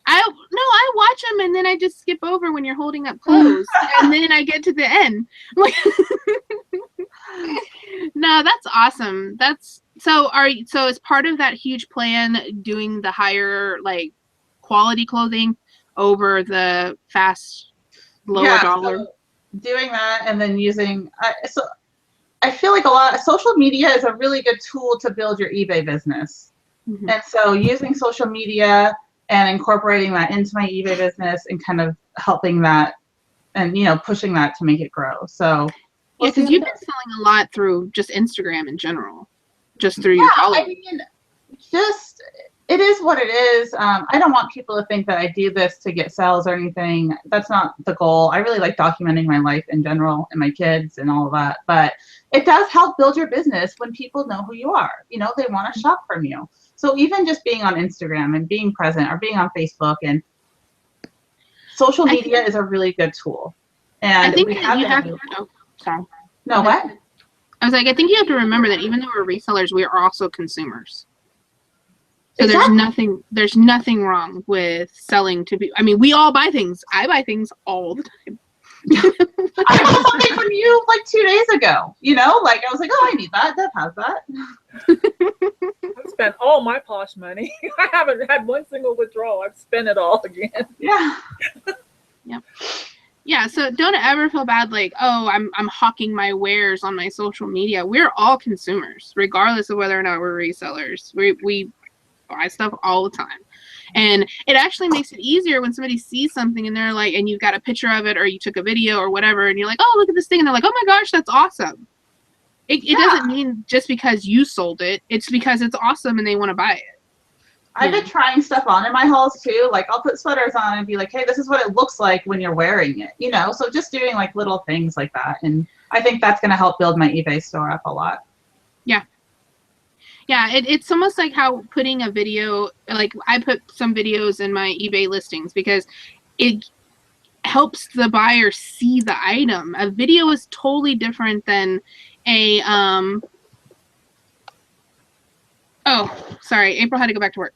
I watch them and then I just skip over when you're holding up clothes and then I get to the end. No, that's awesome. So as part of that huge plan, doing the higher quality clothing over the fast lower dollar. So doing that and then using I feel like social media is a really good tool to build your eBay business. Mm-hmm. And so using social media and incorporating that into my eBay business and kind of helping that and pushing that to make it grow. So yeah, because you've been selling a lot through just Instagram in general, just through your followers. I mean, just it is what it is. I don't want people to think that I do this to get sales or anything. That's not the goal. I really like documenting my life in general and my kids and all of that. But it does help build your business when people know who you are. They want to shop from you. So even just being on Instagram and being present or being on Facebook and social media is a really good tool. And I think that you have to. Oh, sorry. No, what? I was like, I think you have to remember that even though we're resellers, we are also consumers. So Exactly. there's nothing wrong with selling to people. I mean, we all buy things. I buy things all the time. I bought something from you like 2 days ago. Like I was like, oh, I need that. Deb has that. I've spent all my posh money. I haven't had one single withdrawal. I've spent it all again. Yeah. Yep. Yeah, so don't ever feel bad like, oh, I'm hawking my wares on my social media. We're all consumers, regardless of whether or not we're resellers. We buy stuff all the time. And it actually makes it easier when somebody sees something and they're like, and you've got a picture of it or you took a video or whatever, and you're like, oh, look at this thing. And they're like, oh my gosh, that's awesome. It doesn't mean just because you sold it. It's because it's awesome and they want to buy it. I've been trying stuff on in my hauls too. Like I'll put sweaters on and be like, hey, this is what it looks like when you're wearing it. So just doing like little things like that. And I think that's going to help build my eBay store up a lot. Yeah. Yeah, it's almost like how putting a video, like I put some videos in my eBay listings because it helps the buyer see the item. A video is totally different than a, oh, sorry, April had to go back to work.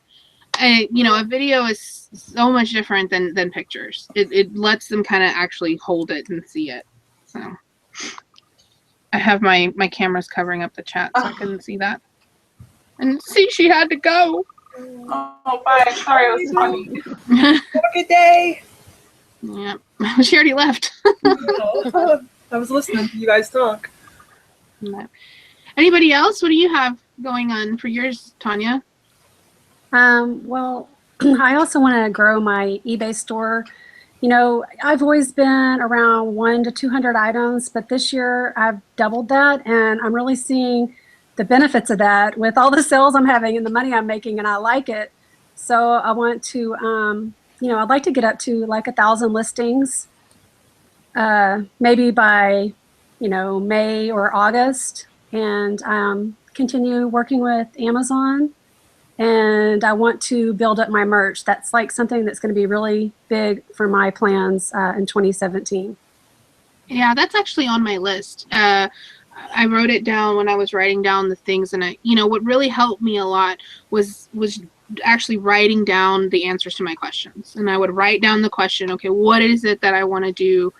A video is so much different than pictures. It lets them kind of actually hold it and see it. So I have my cameras covering up the chat so I couldn't see that. And see, she had to go. Oh, bye. Sorry, I was talking. Have a good day. Yeah, she already left. I was listening to you guys talk. Anybody else? What do you have going on for yours, Tonya? Well, I also want to grow my eBay store. I've always been around 100 to 200 items, but this year I've doubled that, and I'm really seeing the benefits of that with all the sales I'm having and the money I'm making, and I like it. So I want to, I'd like to get up to like 1,000 listings, maybe by, May or August, and continue working with Amazon. And I want to build up my merch. That's like something that's going to be really big for my plans in 2017. Yeah, that's actually on my list. I wrote it down when I was writing down the things, and what really helped me a lot was actually writing down the answers to my questions. And I would write down the question, okay, what is it that I want to do,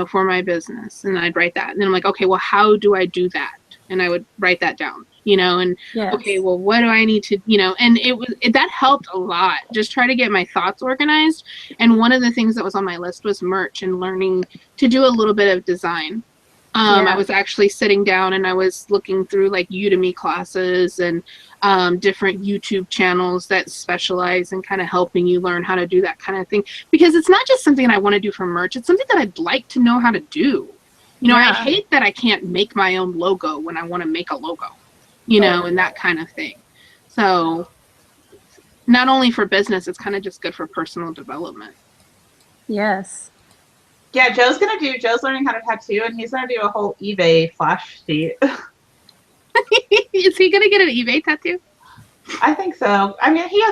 for my business? And I'd write that. And then I'm like, okay, well, how do I do that? And I would write that down, and yes. Okay, well, what do I need to, and that helped a lot. Just try to get my thoughts organized. And one of the things that was on my list was merch and learning to do a little bit of design. I was actually sitting down and I was looking through like Udemy classes and different YouTube channels that specialize in kind of helping you learn how to do that kind of thing. Because it's not just something I want to do for merch. It's something that I'd like to know how to do. I hate that I can't make my own logo when I want to make a logo, and that kind of thing. So not only for business, it's kind of just good for personal development. Yes. Yeah, Joe's learning how to tattoo, and he's going to do a whole eBay flash sheet. Is he going to get an eBay tattoo? I think so. I mean, he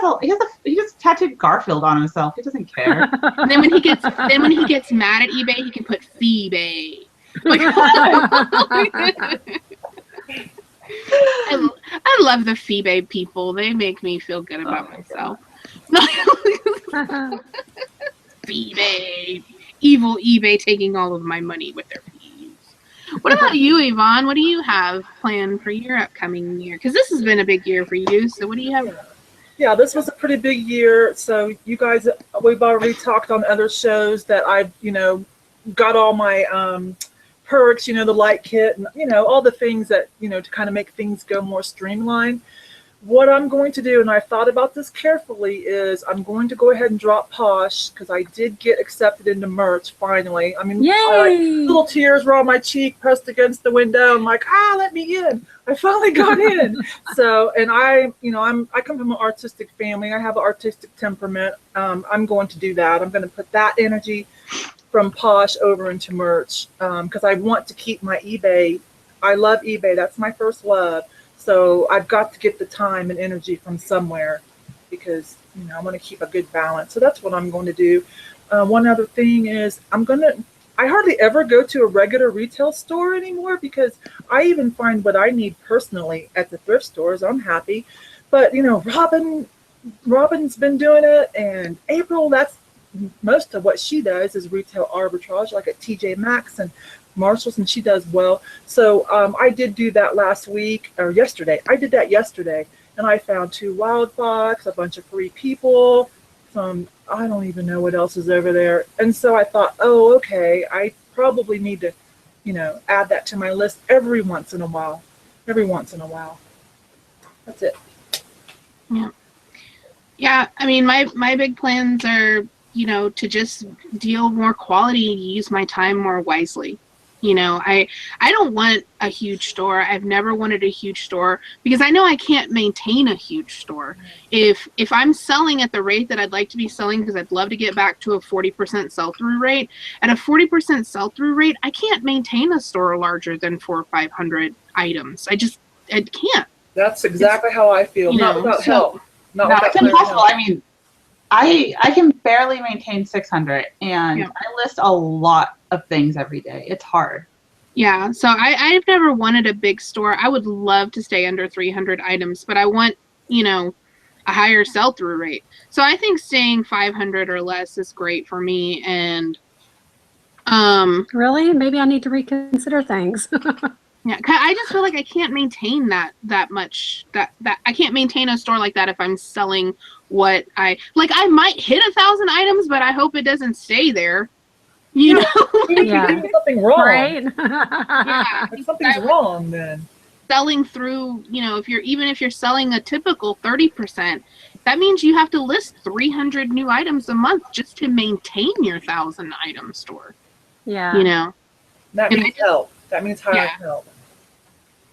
just tattooed Garfield on himself. He doesn't care. And then when he gets mad at eBay, he can put Feebay. Like, I love the Feebay people. They make me feel good about myself. Feebay. Evil eBay taking all of my money with their fees. What about you, Yvon? What do you have planned for your upcoming year? Because this has been a big year for you. So what do you have? Yeah, this was a pretty big year. So you guys, we've already talked on other shows that I've, got all my perks, the light kit, and, all the things that, to kind of make things go more streamlined. what I'm going to do, and I've thought about this carefully, is I'm going to go ahead and drop Posh because I did get accepted into merch finally. I mean, little tears were on my cheek, pressed against the window. I'm like, let me in. I finally got in. So, and I come from an artistic family. I have an artistic temperament. I'm going to do that. I'm going to put that energy from Posh over into merch because I want to keep my eBay. I love eBay. That's my first love. So I've got to get the time and energy from somewhere because, I want to keep a good balance. So that's what I'm going to do. One other thing is I hardly ever go to a regular retail store anymore because I even find what I need personally at the thrift stores. I'm happy. But, Robin's been doing it, and April, that's most of what she does is retail arbitrage, like at TJ Maxx and Marshalls, and she does well. So I did do that last week or yesterday. I did that yesterday, and I found 2 wild fox, a bunch of free people, some I don't even know what else is over there. And so I thought, oh, okay, I probably need to, add that to my list every once in a while. That's it. Yeah. I mean, my big plans are, to just deal more quality and use my time more wisely. I don't want a huge store. I've never wanted a huge store because I know I can't maintain a huge store. If I'm selling at the rate that I'd like to be selling, because I'd love to get back to a 40% sell-through rate, at a 40% sell-through rate, I can't maintain a store larger than 400 or 500 items. I can't. That's exactly how I feel. Not without help. No, it's impossible. I mean, I can barely maintain 600, and I list a lot of things every day. It's hard. Yeah, so I've never wanted a big store. I would love to stay under 300 items, but I want, a higher sell-through rate. So I think staying 500 or less is great for me. And really, maybe I need to reconsider things. Yeah, I just feel like I can't maintain that much. That I can't maintain a store like that if I'm selling what I like. I might hit 1,000 items, but I hope it doesn't stay there. Yeah. Something wrong. Right? Yeah, if something's wrong, then selling through. If you're selling a typical 30%, that means you have to list 300 new items a month just to maintain your 1,000 item store. Yeah. That means help. That means higher help.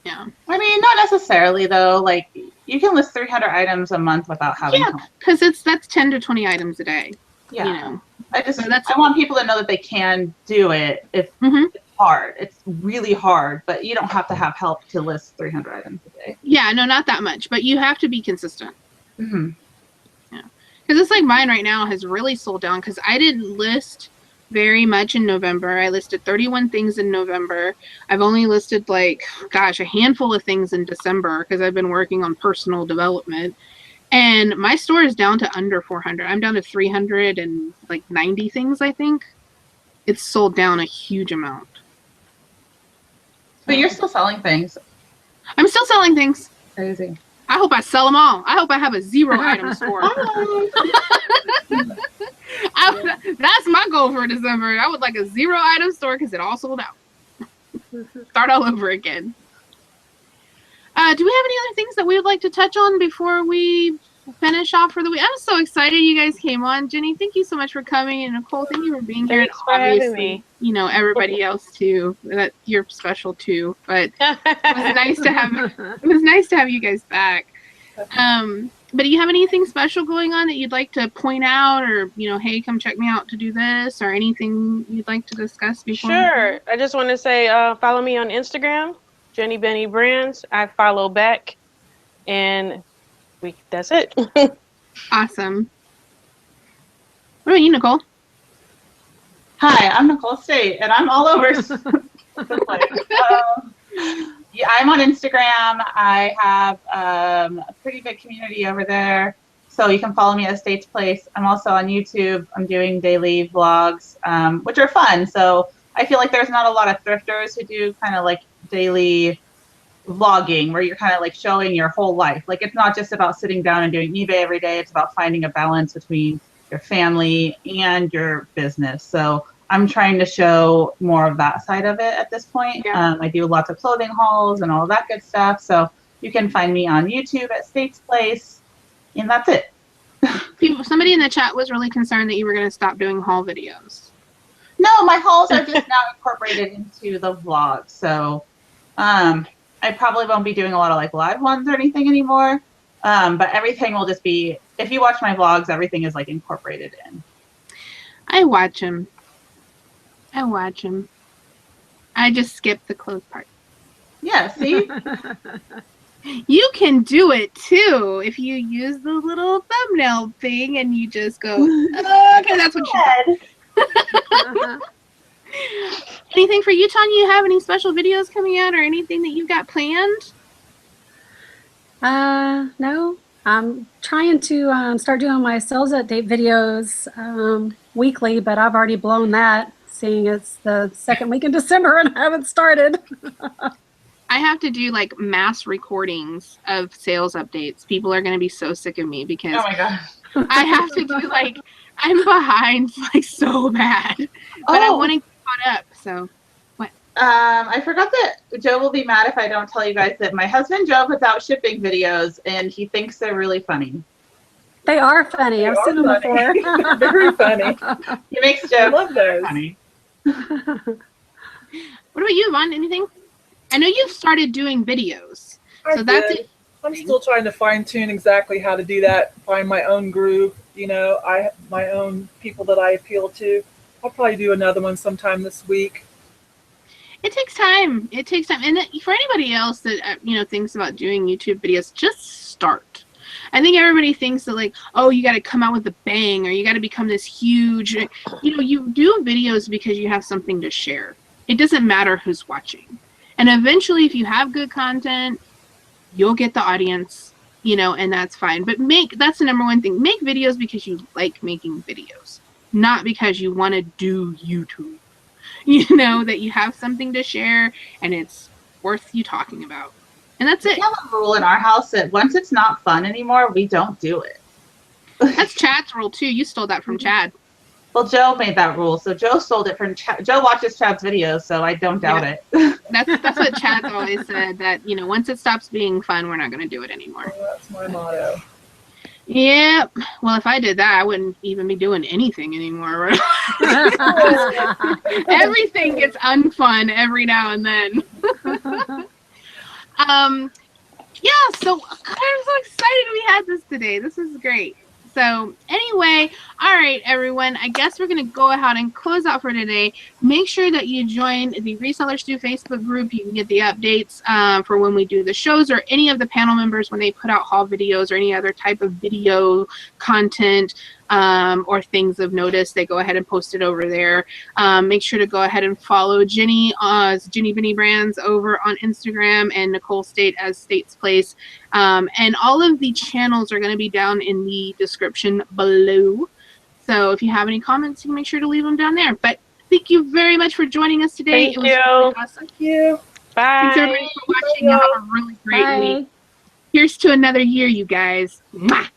Yeah. I mean, not necessarily though. Like you can list 300 items a month without having help. Because that's 10 to 20 items a day. Yeah. I want people to know that they can do it if it's hard. It's really hard, but you don't have to have help to list 300 items a day. Yeah, no, not that much, but you have to be consistent. Mm-hmm. Yeah. Because it's like mine right now has really sold down because I didn't list very much in November. I listed 31 things in November. I've only listed a handful of things in December because I've been working on personal development. And my store is down to under 400. I'm down to 390 things, I think. It's sold down a huge amount. But you're still selling things. I'm still selling things. Crazy. I hope I sell them all. I hope I have a 0 item store. That's my goal for December. I would like a 0 item store because it all sold out. Start all over again. Do we have any other things that we would like to touch on before we finish off for the week? I'm so excited you guys came on. Jeni, thank you so much for coming. And Nicole, thank you for being here. Thanks for having me. Everybody else too. That you're special too. But it was nice to have you guys back. But do you have anything special going on that you'd like to point out, or hey, come check me out to do this, or anything you'd like to discuss before? Sure. I just want to say follow me on Instagram, Jeni Beni Brands. I follow back, and that's it. Awesome. What about you, Nicole? Hi, I'm Nicole State, and I'm all over the place. I'm on Instagram. I have a pretty big community over there, so you can follow me at State's Place. I'm also on YouTube. I'm doing daily vlogs, which are fun. So I feel like there's not a lot of thrifters who do kind of like daily vlogging where you're kind of like showing your whole life. Like it's not just about sitting down and doing eBay every day. It's about finding a balance between your family and your business. So I'm trying to show more of that side of it at this point. Yeah. I do lots of clothing hauls and all of that good stuff. So You can find me on YouTube at States Place, and that's it. Somebody in the chat was really concerned that you were going to stop doing haul videos. No, my hauls are just now incorporated into the vlog. So I probably won't be doing a lot of like live ones or anything anymore. But everything will just be, if you watch my vlogs, everything is like incorporated in. I watch them. I just skip the clothes part. Yeah, see? You can do it too if you use the little thumbnail thing and you just go, okay, that's what she said. Anything for you, Tonya? You have any special videos coming out or anything that you've got planned? No. I'm trying to start doing my sales update videos weekly, but I've already blown that, seeing it's the second week in December and I haven't started. I have to do like mass recordings of sales updates. People are going to be so sick of me because Oh my God. I have to do like, I'm behind like so bad, but I want to get caught up. So what? I forgot that Joe will be mad if I don't tell you guys that my husband Joe puts out shipping videos and he thinks they're really funny. They are funny. I've seen them before. Very funny. He makes jokes. I love those. Funny. What about you, Yvon? Anything? I know you've started doing videos, so that's it. I'm still trying to fine tune exactly how to do that. Find my own groove. You know, I have my own people that I appeal to. I'll probably do another one sometime this week. It takes time. It takes time. And for anybody else that, thinks about doing YouTube videos, just start. I think everybody thinks that like, oh, you got to come out with a bang or you got to become this huge. You do videos because you have something to share. It doesn't matter who's watching. And eventually, if you have good content, you'll get the audience, and that's fine. But that's the number one thing. Make videos because you like making videos, not because you want to do YouTube. That you have something to share and it's worth you talking about. And that's it. We have a rule in our house that once it's not fun anymore, we don't do it. That's Chad's rule too. You stole that from Chad. Well, Joe made that rule, so Joe stole it from Chad. Joe watches Chad's videos, so I don't doubt it. That's what Chad's always said, that, once it stops being fun, we're not going to do it anymore. Well, that's my motto. Yep. Well, if I did that, I wouldn't even be doing anything anymore. Everything gets unfun every now and then. Yeah, so I'm so excited we had this today. This is great. So anyway, all right, everyone, I guess we're going to go ahead and close out for today. Make sure that you join the Resellers Do Facebook group. You can get the updates for when we do the shows, or any of the panel members when they put out haul videos or any other type of video content or things of notice. They go ahead and post it over there. Make sure to go ahead and follow Jeni, Jeni Beni Brands over on Instagram, and Nicole State as State's Place. And all of the channels are going to be down in the description below. So if you have any comments, you can make sure to leave them down there. But thank you very much for joining us today. Thank It was you. really awesome. Thank you. Bye. Thanks everybody for watching. Have a really great week. Here's to another year, you guys. Mwah.